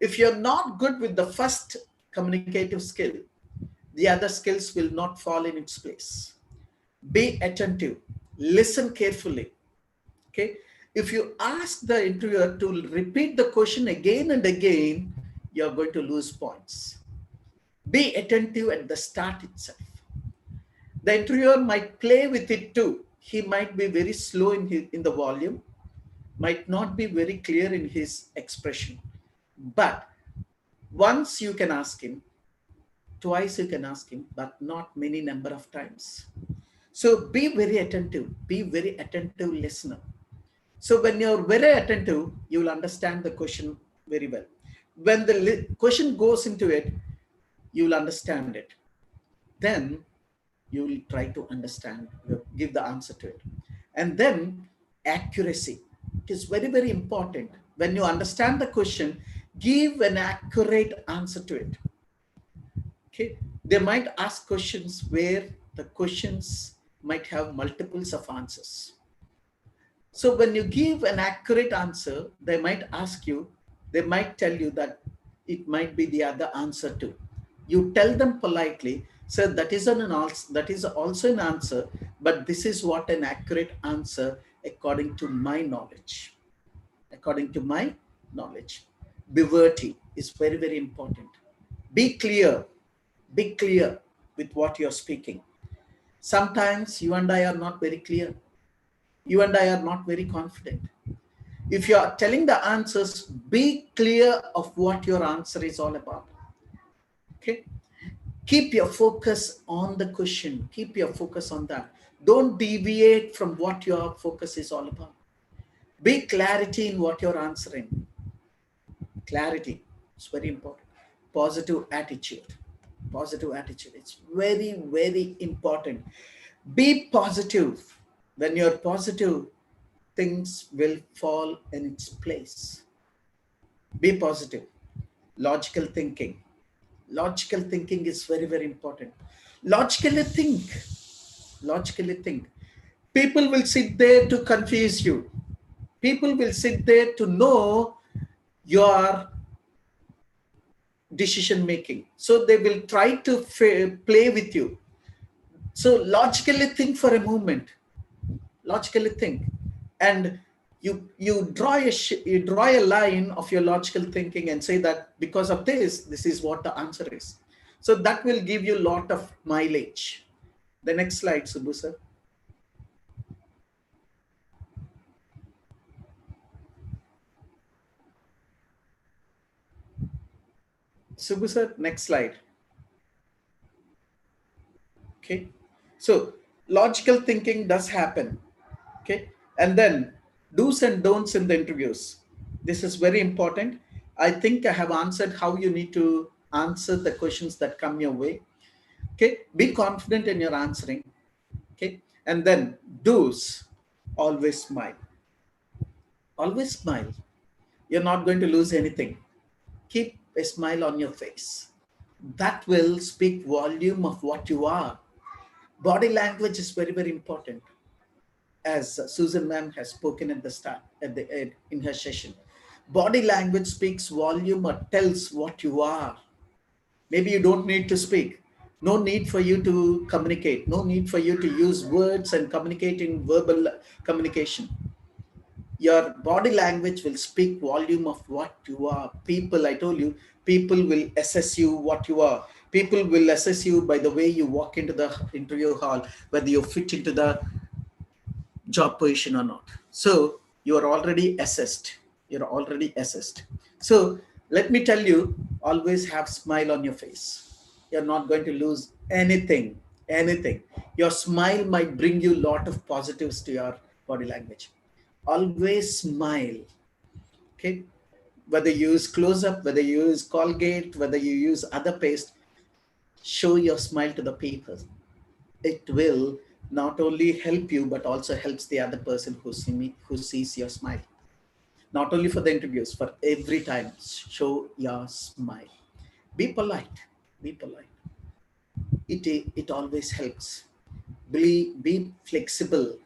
If you're not good with the first communicative skill, the other skills will not fall in its place. Be attentive, listen carefully. Okay, if you ask the interviewer to repeat the question again and again, you're going to lose points. Be attentive at the start itself. The interviewer might play with it too. He might be very slow in the volume, might not be very clear in his expression. But once you can ask him, twice you can ask him, but not many number of times. So be very attentive, be very attentive listener. So when you're very attentive, you will understand the question very well. When the question goes into it, you will understand it. Then you will try to understand, give the answer to it. And then accuracy. It is very, very important. When you understand the question, give an accurate answer to it. Okay, they might ask questions where the questions might have multiples of answers. So when you give an accurate answer, they might ask you, they might tell you that it might be the other answer too. You tell them politely, sir, that is also an answer, but this is what an accurate answer according to my knowledge. According to my knowledge. Brevity is very, very important. Be clear with what you're speaking. Sometimes you and I are not very clear. You and I are not very confident. If you are telling the answers, be clear of what your answer is all about. Okay? Keep your focus on the question. Keep your focus on that. Don't deviate from what your focus is all about. Be clarity in what you're answering. Clarity is very important. Positive attitude. Positive attitude. It's very, very important. Be positive. When you're positive, things will fall in its place. Be positive. Logical thinking. Logical thinking is very, very important. Logically think. Logically think. People will sit there to confuse you. People will sit there to know your decision making. So they will try to play with you. So logically think for a moment. Logically think. And you draw a line of your logical thinking and say that because of this is what the answer is. So that will give you a lot of mileage. The next slide, Subbu sir. Subbu sir, next slide. Okay. So logical thinking does happen. Okay. And then do's and don'ts in the interviews. This is very important. I think I have answered how you need to answer the questions that come your way. Okay. Be confident in your answering. Okay. And then do's, always smile. Always smile. You're not going to lose anything. Keep a smile on your face. That will speak volume of what you are. Body language is very, very important. As Susan ma'am has spoken at the start, in her session. Body language speaks volume or tells what you are. Maybe you don't need to speak. No need for you to communicate. No need for you to use words and communicate in verbal communication. Your body language will speak volume of what you are. People, I told you, people will assess you what you are. People will assess you by the way you walk into the interview hall, whether you fit into the job position or not. So you are already assessed. You're already assessed. So let me tell you, always have smile on your face. You're not going to lose anything anything. Your smile might bring you a lot of positives to your body language. Always smile, okay? Whether you use close-up, whether you use Colgate, whether you use other paste, show your smile to the people. It will not only help you, but also helps the other person who sees your smile. Not only for the interviews, for every time, show your smile. Be polite, be polite. It always helps. Be flexible.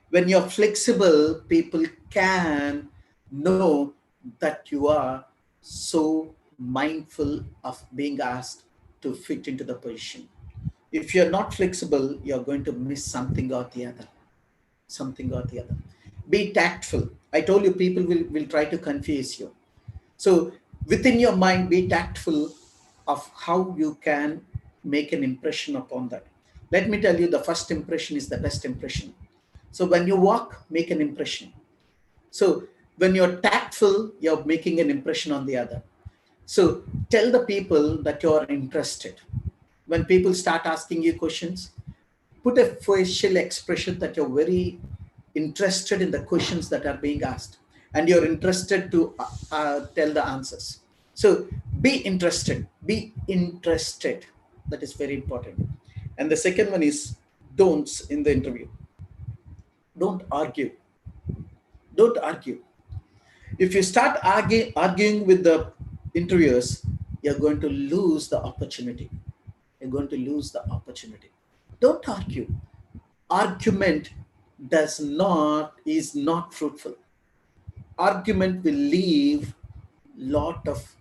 When you're flexible, people can know that you are so mindful of being asked to fit into the position. If you're not flexible, you're going to miss something or the other. Something or the other. Be tactful. I told you people will try to confuse you. So within your mind, be tactful of how you can make an impression upon that. Let me tell you, the first impression is the best impression. So when you walk, make an impression. So when you're tactful, you're making an impression on the other. So tell the people that you're interested. When people start asking you questions, put a facial expression that you're very interested in the questions that are being asked, and you're interested to tell the answers. So be interested, be interested. That is very important. And the second one is don'ts in the interview. Don't argue. Don't argue. If you start arguing with the interviewers, you're going to lose the opportunity. You're going to lose the opportunity. Don't argue. Argument is not fruitful. Argument will leave lot of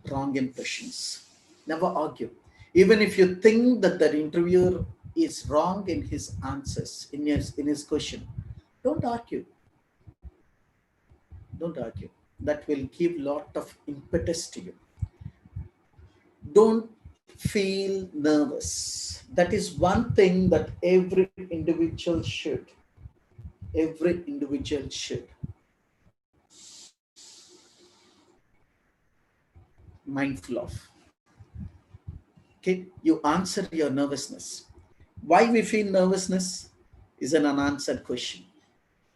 wrong impressions. Never argue. Even if you think that the interviewer is wrong in his answers, in his question, don't argue. Don't argue. That will give lot of impetus to you. Don't feel nervous. That is one thing that every individual should. Every individual should. Mindful of. Okay, you answer your nervousness. Why we feel nervousness is an unanswered question.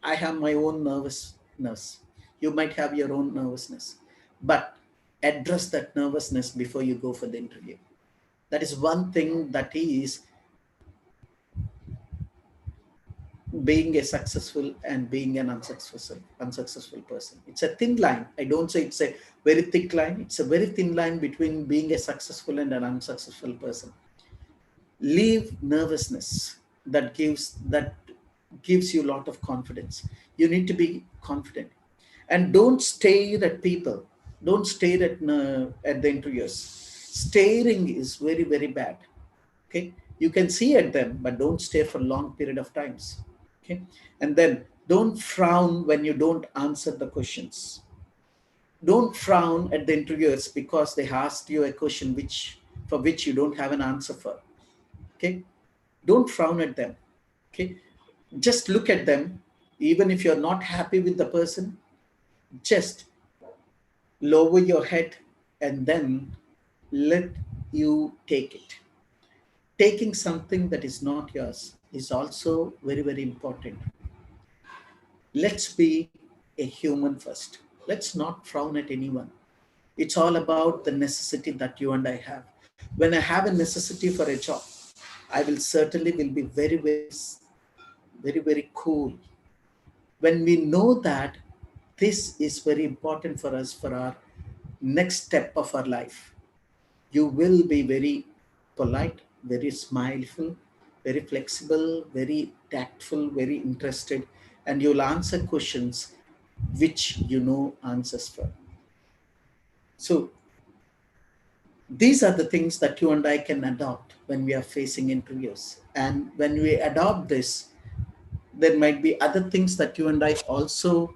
I have my own nervousness. You might have your own nervousness, but address that nervousness before you go for the interview. That is one thing that is being a successful and being an unsuccessful person. It's a thin line. I don't say it's a very thick line. It's a very thin line between being a successful and an unsuccessful person. Leave nervousness. That gives you a lot of confidence. You need to be confident. And don't stare at people. Don't stare at the interviewers. Staring is very, very bad. Okay, you can see at them, but don't stare for a long period of times. Okay, and then don't frown when you don't answer the questions. Don't frown at the interviewers because they asked you a question for which you don't have an answer for. Okay, don't frown at them. Okay, just look at them. Even if you're not happy with the person, just lower your head and then let you take it. Taking something that is not yours is also very, very important. Let's be a human first. Let's not frown at anyone. It's all about the necessity that you and I have. When I have a necessity for a job, I will be very, very, very, very cool. When we know that this is very important for us for our next step of our life, you will be very polite, very smileful, very flexible, very tactful, very interested, and you'll answer questions which you know answers for. So these are the things that you and I can adopt when we are facing interviews. And when we adopt this, there might be other things that you and I also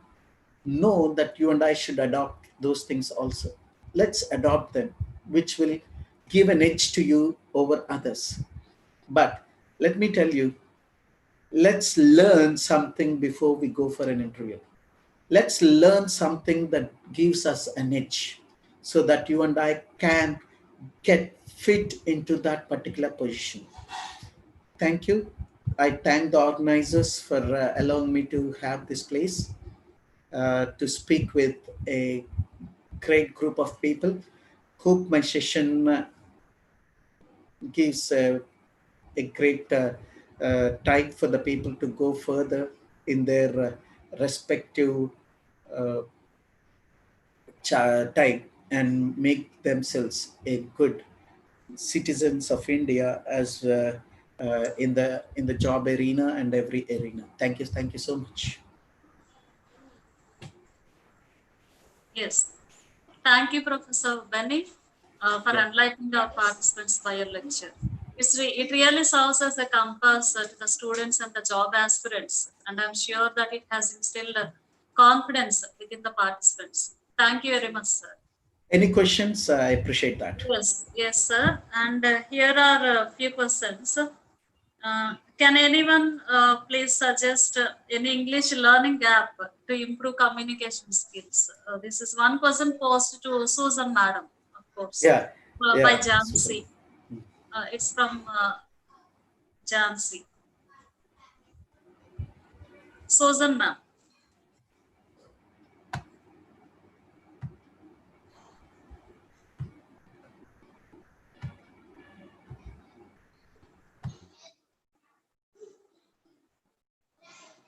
know that you and I should adopt those things also. Let's adopt them, which will give an edge to you over others. But let me tell you, let's learn something before we go for an interview. Let's learn something that gives us an edge so that you and I can get fit into that particular position. thank you. I thank the organizers for allowing me to have this place to speak with a great group of people. Hope my session gives a great time for the people to go further in their respective uh, time and make themselves a good citizens of India as in the job arena and every arena. Thank you so much. Yes. Thank you, Professor Benny, for enlightening our participants by your lecture. It really serves as a compass to the students and the job aspirants, and I'm sure that it has instilled confidence within the participants. Thank you very much, sir. Any questions? I appreciate that. Yes, sir. And here are a few questions. Can anyone please suggest any English learning app to improve communication skills? This is one question posed to Susan, madam, of course. Yeah. By Jansi. It's from Jansi. Susan, ma'am.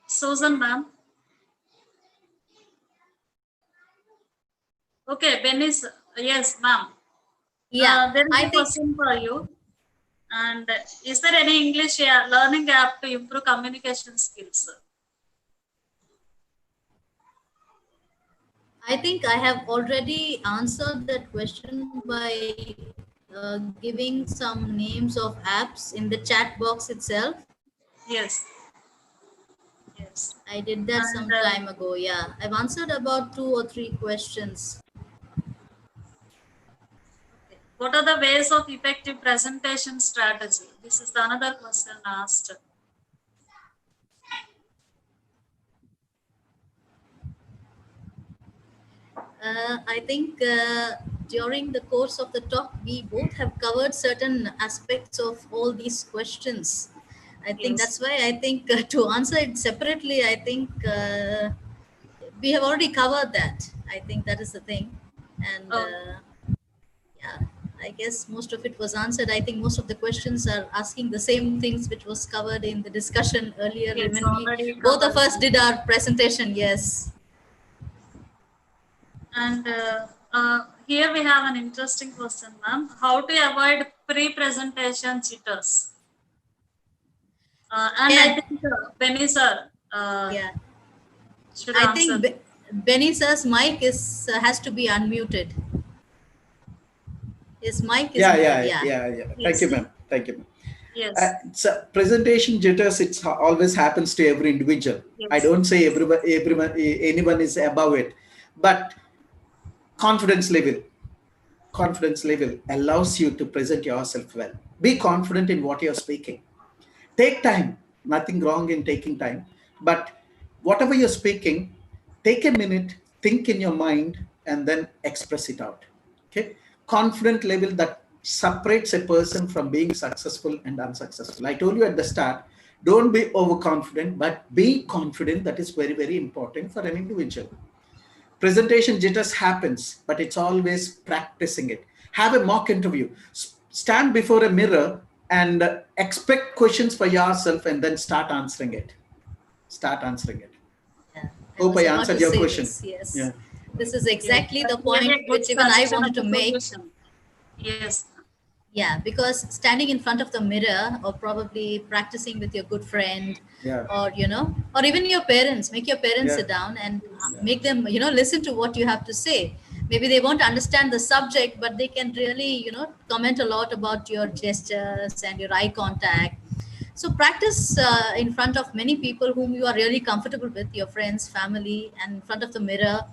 Susan, ma'am. Okay, Benis. Yes, ma'am. Yeah, there is I a think question for you. And is there any English learning app to improve communication skills? I think I have already answered that question by giving some names of apps in the chat box itself. Yes. Yes. I did that some time ago. Yeah, I've answered about 2 or 3 questions. What are the ways of effective presentation strategy? This is another question asked. I think during the course of the talk, we both have covered certain aspects of all these questions. I think that's why I think to answer it separately, I think we have already covered that. I think that is the thing. And yeah, I guess most of it was answered. I think most of the questions are asking the same things which was covered in the discussion earlier when we both of us did our presentation. Yes. And here we have an interesting question, ma'am. How to avoid pre-presentation jitters? And I think Benny sir yeah, should I answer. think Benny sir's mic is has to be unmuted. His mic is muted. Yeah. Thank you, ma'am. Thank you. Yes. So presentation jitters, it always happens to every individual. Yes. I don't say anyone is above it, but confidence level allows you to present yourself well. Be confident in what you're speaking. Take time. Nothing wrong in taking time, but whatever you're speaking, take a minute, think in your mind, and then express it out. Okay, confident level that separates a person from being successful and unsuccessful. I told you at the start, don't be overconfident, but be confident. That is very, very important for an individual. Presentation jitters happens, but it's always practicing it. Have a mock interview. Stand before a mirror and expect questions for yourself and then start answering it. Yeah, Hope I answered your question. Yes. Yeah. This is exactly the point which even I wanted to make. Yes. Yeah, because standing in front of the mirror or probably practicing with your good friend, or or even your parents, make your parents sit down and make them listen to what you have to say. Maybe they won't understand the subject, but they can really comment a lot about your gestures and your eye contact. So practice in front of many people whom you are really comfortable with, your friends, family, and in front of the mirror,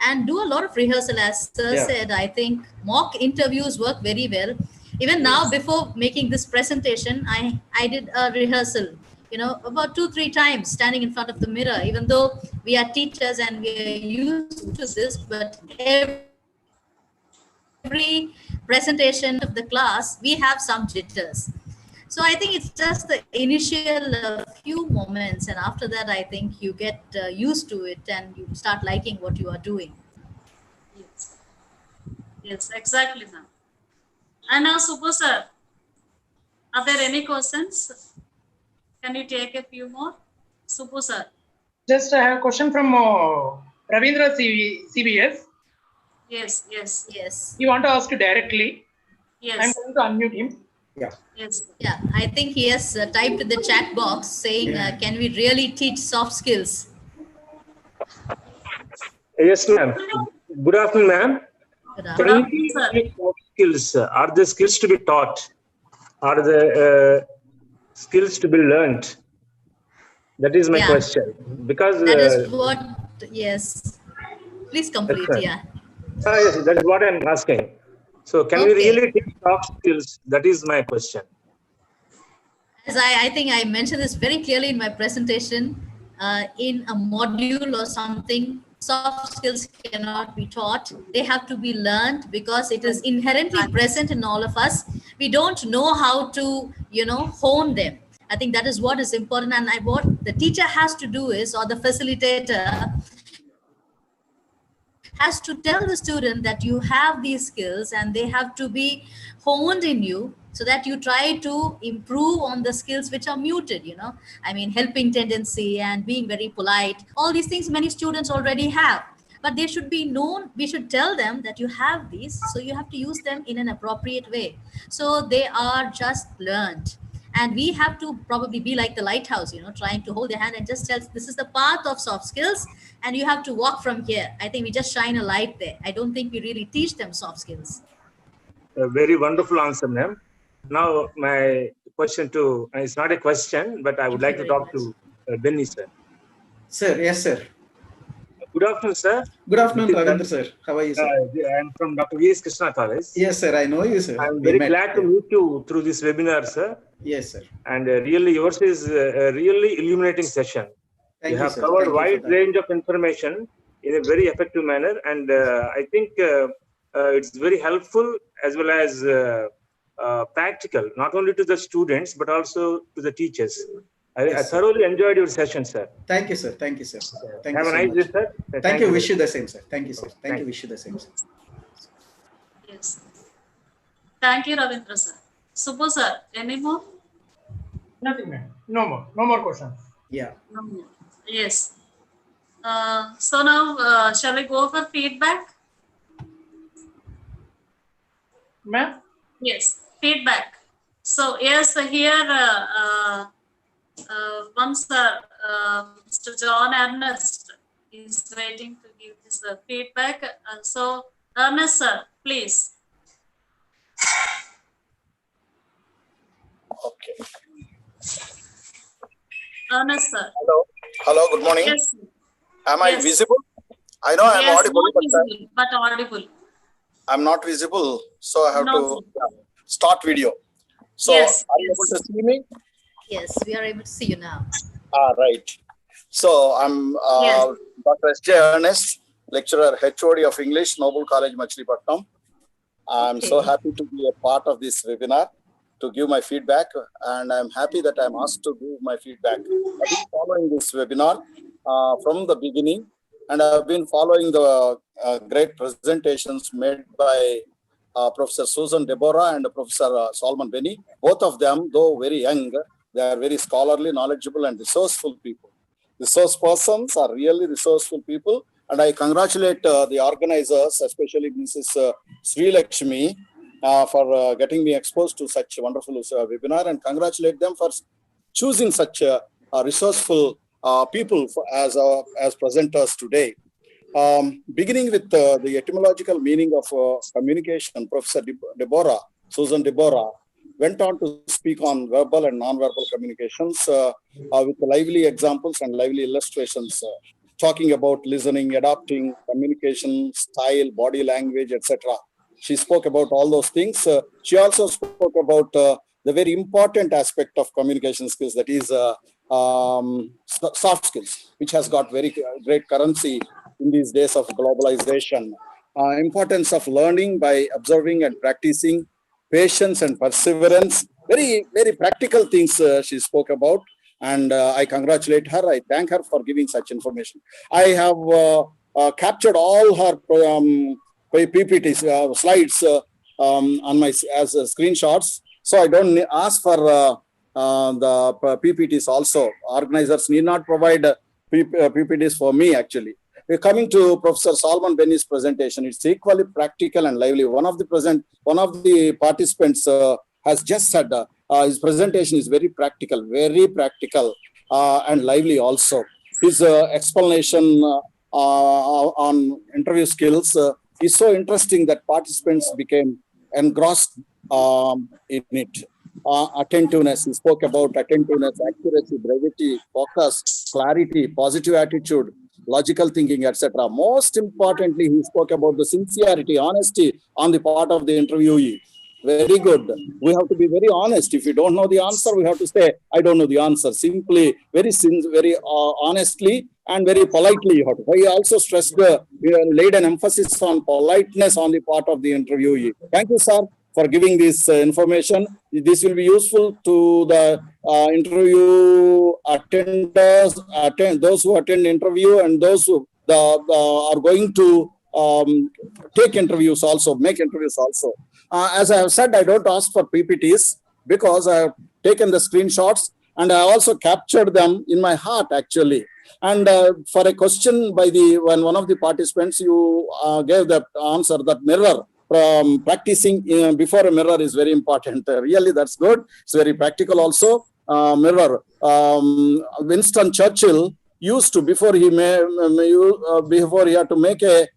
and do a lot of rehearsal. As Sir said, I think mock interviews work very well. Even now, before making this presentation, I did a rehearsal, about 2-3 times standing in front of the mirror, even though we are teachers and we are used to this, but every presentation of the class, we have some jitters. So I think it's just the initial few moments, and after that, I think you get used to it and you start liking what you are doing. Yes, yes, exactly, ma'am. And now, Subbu sir, are there any questions? Can you take a few more? Subbu sir. Just I have a question from Ravindra CBS. Yes, yes, Yes. You want to ask directly. I'm yes, going to unmute him. Yeah. yes. Yeah, I think he has typed in the chat box saying, Yeah. can we really teach soft skills? Yes, ma'am. Good afternoon, ma'am. Good Good Can we afternoon, sir. teach soft skills? Are the skills to be taught? Are the skills to be learned? That is my Yeah. question. Because That is what, yes. Please yes, complete, sir. yeah. Yes, that is what I'm asking. So, can we Okay. really teach soft skills? That is my question. As I think I mentioned this very clearly in my presentation, in a module or something, soft skills cannot be taught. They have to be learned because it is inherently present in all of us. We don't know how to, hone them. I think that is what is important. And what the teacher has to do is, or the facilitator has to tell the student that you have these skills and they have to be honed in you so that you try to improve on the skills which are muted. I mean, helping tendency and being very polite, all these things many students already have, but they should be known. We should tell them that you have these, so you have to use them in an appropriate way, so they are just learned. And we have to probably be like the lighthouse, trying to hold their hand and just tell this is the path of soft skills and you have to walk from here. I think we just shine a light there. I don't think we really teach them soft skills. A very wonderful answer, ma'am. Now, my question to, it's not a question, but I would Thank like you to very talk much. to Benny, sir. Sir, yes, sir. Good afternoon, sir. Good afternoon, This is Ravindra, sir. How are you, sir? I'm from Dr. V.S. Krishna College. Yes, sir. I know you, sir. I'm We very met. glad to Yeah. meet you through this webinar, sir. Yes, sir. And really, yours is a really illuminating session. Thank You you, have sir. covered Thank you for wide that. range of information in a very effective manner, and I think it's very helpful as well as practical, not only to the students but also to the teachers. I Yes, sir. thoroughly enjoyed your session, sir. Thank you, sir. Thank you, sir. Thank Have you a so nice day, much. sir. Thank you. very Wish you much. the same, sir. Thank you, sir. Thank Thank you. you. Wish you the same, sir. Yes. Thank you, Ravindra sir. Subbu sir, any more? Nothing, ma'am. No more. No more questions. Yeah. No more. Yes. So now, shall we go for feedback? Ma'am? Yes, feedback. So yes, here once Mr. John Ernest is waiting to give this feedback. So Ernest sir, please. Okay. Ernest sir. Hello. Hello. Good morning. Yes. Sir. Am I Yes. visible? I know I am Yes, audible, not but visible, but audible. I'm not visible, so I have No, to sir. start video. So, Yes, are you yes. able to see me? Yes, we are able to see you now. Right. So, I'm Yes. Dr. S.J. Ernest, lecturer, HOD of English, Noble College, Machilipatnam. I'm so Okay. happy to be a part of this webinar to give my feedback, and I'm happy that I'm asked to give my feedback. I've been following this webinar from the beginning, and I've been following the great presentations made by Professor Susan Deborah and Professor Solomon Benny. Both of them, though very young, they are very scholarly, knowledgeable, and resourceful people. Resource persons are really resourceful people, and I congratulate the organizers, especially Mrs. Sri Lakshmi, for getting me exposed to such a wonderful webinar, and congratulate them for choosing such resourceful people as presenters today. Beginning with the etymological meaning of communication, Professor Deborah, Susan Deborah, went on to speak on verbal and non-verbal communications with lively examples and lively illustrations, talking about listening, adapting, communication, style, body language, etc. She spoke about all those things. She also spoke about the very important aspect of communication skills, that is soft skills, which has got very great currency in these days of globalization. Importance of learning by observing and practicing, patience and perseverance, very practical things she spoke about. And I congratulate her. I thank her for giving such information. I have captured all her PPTs, slides on my as screenshots. So I don't ask for the PPTs also. Organizers need not provide PPTs for me actually. We're coming to Professor Solomon Benny's presentation. It's equally practical and lively. One of the participants has just said his presentation is very practical, and lively also. His explanation on interview skills is so interesting that participants became engrossed in it. Attentiveness, he spoke about attentiveness, accuracy, brevity, focus, clarity, positive attitude, logical thinking, etc. Most importantly, he spoke about the sincerity, honesty on the part of the interviewee. Very good. We have to be very honest. If you don't know the answer, we have to say, I don't know the answer. Simply, very honestly and very politely. You have to. He also stressed, laid an emphasis on politeness on the part of the interviewee. Thank you, sir, for giving this information. This will be useful to the interview attenders, those who attend interview, and those who are going to take interviews also, make interviews also. As I have said, I don't ask for PPTs because I have taken the screenshots and I also captured them in my heart actually. And for a question by one of the participants, you gave the answer that mirror. Practicing before a mirror is very important. Really, that's good. It's very practical also. Mirror. Winston Churchill used to, before he had to make a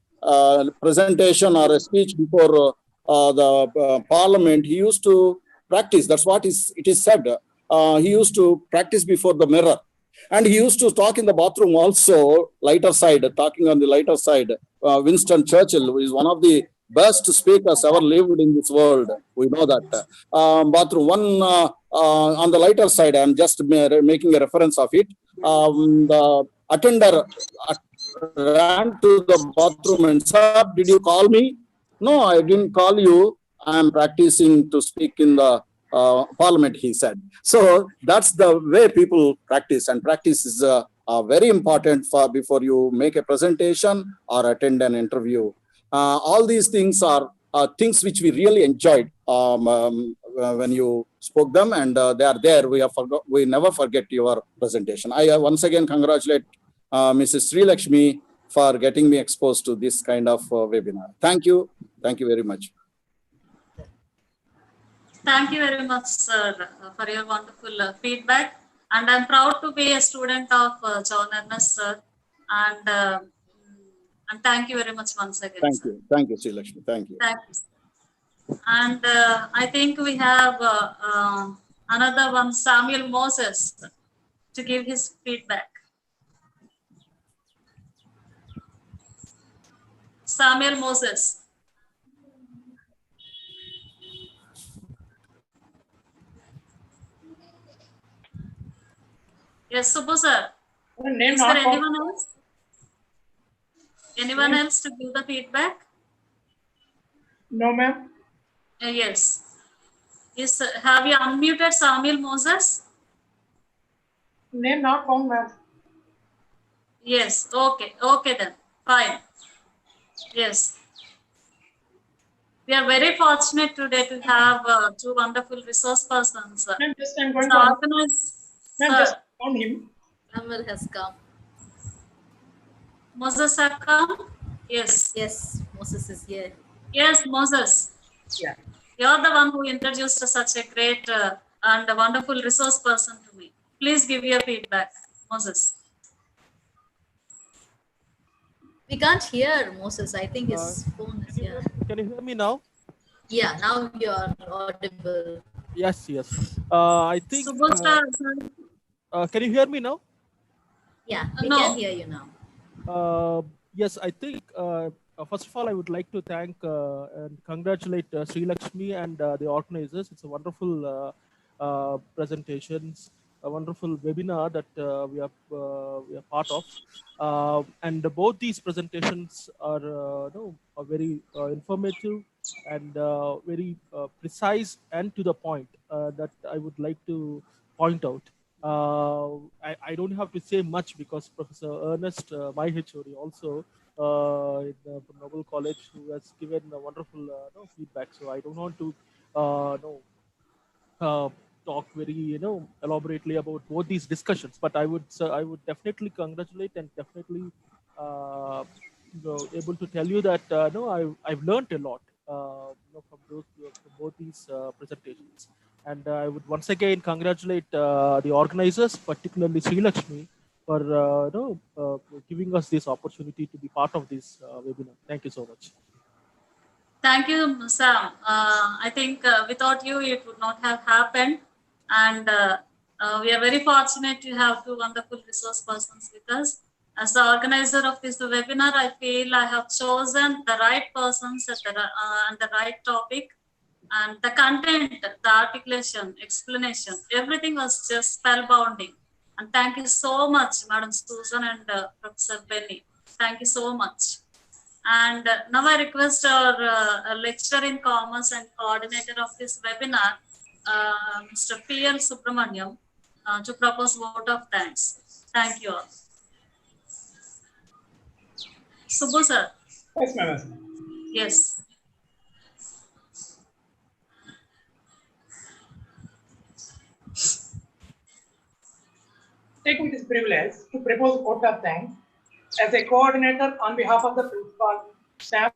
presentation or a speech before the parliament, he used to practice. That's what it is said. He used to practice before the mirror. And he used to talk in the bathroom also, lighter side, talking on the lighter side. Winston Churchill, who is one of the best speakers ever lived in this world. We know that. Bathroom, one on the lighter side, I'm just making a reference of it. The attender ran to the bathroom and said, did you call me? No, I didn't call you. I'm practicing to speak in the parliament, he said. So that's the way people practice, and practice is very important for before you make a presentation or attend an interview. All these things are things which we really enjoyed when you spoke them, and they are there. We never forget your presentation. I once again congratulate Mrs. Sri Lakshmi for getting me exposed to this kind of webinar. Thank you. Thank you very much. Thank you very much, sir, for your wonderful feedback. And I'm proud to be a student of John Ernest, sir. And thank you very much once again. Thank sir. you. Thank you, Sri Lakshmi. Thank you. Thank you. And I think we have another one, Samuel Moses, to give his feedback. Samuel Moses. Yes, Subbu sir. Is there anyone else? Anyone else to give the feedback? No, ma'am. Yes. Have you unmuted Samuel Moses? Name not found, ma'am. Yes. Okay. Okay then. Fine. Yes. We are very fortunate today to have two wonderful resource persons. Ma'am, just I'm going So to organize. ma'am, just found him. Samuel has come. Moses have come? Yes. Yes, Moses is here. Yes, Moses. Yeah. You're the one who introduced such a great and a wonderful resource person to me. Please give your feedback, Moses. We can't hear Moses. I think his phone is here. Can you hear me now? Yeah, now you're audible. Yes, yes. I think. Subbu sir, can you hear me now? Yeah, we No. can hear you now. Yes, I think. First of all, I would like to thank and congratulate Sri Lakshmi and the organizers. It's a wonderful presentations. a wonderful webinar that we are part of. And both these presentations are, are very informative and very precise and to the point that I would like to point out. I don't have to say much because Professor Ernest, my HOD, also in Noble College, who has given a wonderful feedback. So I don't want to talk very elaborately about both these discussions, but I would definitely congratulate and definitely able to tell you that no, I've learned a lot from both these presentations, and I would once again congratulate the organizers, particularly Sri Lakshmi, for giving us this opportunity to be part of this webinar. Thank you so much. Thank you, Sam. I think without you, it would not have happened. And we are very fortunate to have two wonderful resource persons with us. As the organizer of this webinar, I feel I have chosen the right persons at and the right topic. And the content, the articulation, explanation, everything was just spellbounding. And thank you so much, Madam Susan and Professor Benny. Thank you so much. And now I request our lecturer in commerce and coordinator of this webinar, Mr. P.L. Subramaniam, to propose vote of thanks. Thank you all. Subbu sir. Yes, ma'am. Yes. Taking this privilege to propose vote of thanks as a coordinator on behalf of the principal staff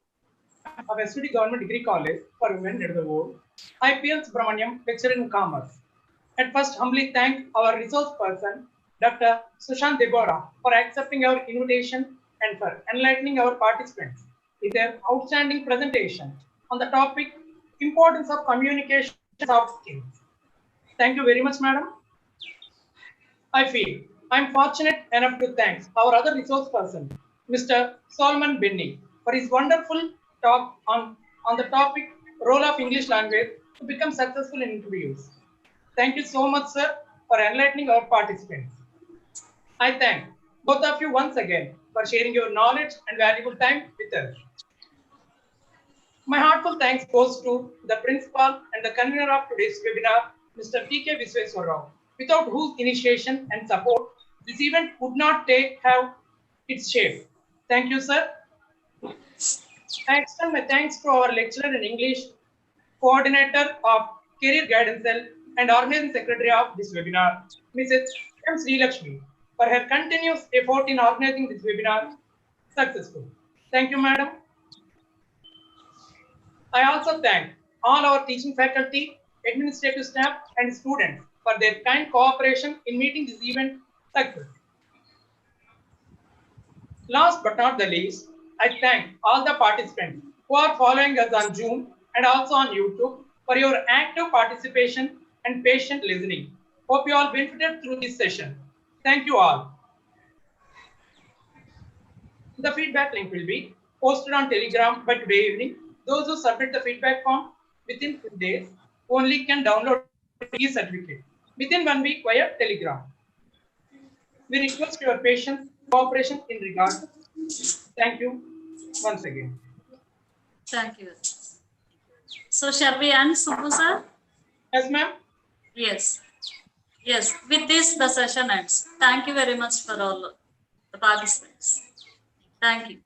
of S.V.D. Government Degree College for Women, NIDADAVOLE, I, P.L. Subramaniam, lecturer in commerce. At first, humbly thank our resource person, Dr. Deborah, for accepting our invitation and for enlightening our participants with their outstanding presentation on the topic importance of communication soft skills. Thank you very much, madam. I feel I am fortunate enough to thank our other resource person, Mr. Solomon Benny, for his wonderful talk on the topic role of English language to become successful in interviews. Thank you so much, sir, for enlightening our participants. I thank both of you once again for sharing your knowledge and valuable time with us. My heartfelt thanks goes to the principal and the convener of today's webinar, Mr. T.K. Visweswarrao, without whose initiation and support, this event would not have its shape. Thank you, sir. I extend my thanks to our lecturer in English, coordinator of Career Guidance Cell and organizing secretary of this webinar, Mrs. M. Sri Lakshmi, for her continuous effort in organizing this webinar successful. Thank you, madam. I also thank all our teaching faculty, administrative staff, and students for their kind cooperation in making this event successful. Last but not the least, I thank all the participants who are following us on Zoom and also on YouTube for your active participation and patient listening. Hope you all benefited through this session. Thank you all. The feedback link will be posted on Telegram by today evening. Those who submit the feedback form within 2 days only can download the certificate within 1 week via Telegram. We request your patience, cooperation in regard. Thank you once again. Thank you. So shall we end, Subbu sir? Yes, ma'am. Yes. Yes. With this, the session ends. Thank you very much for all the participants. Thank you.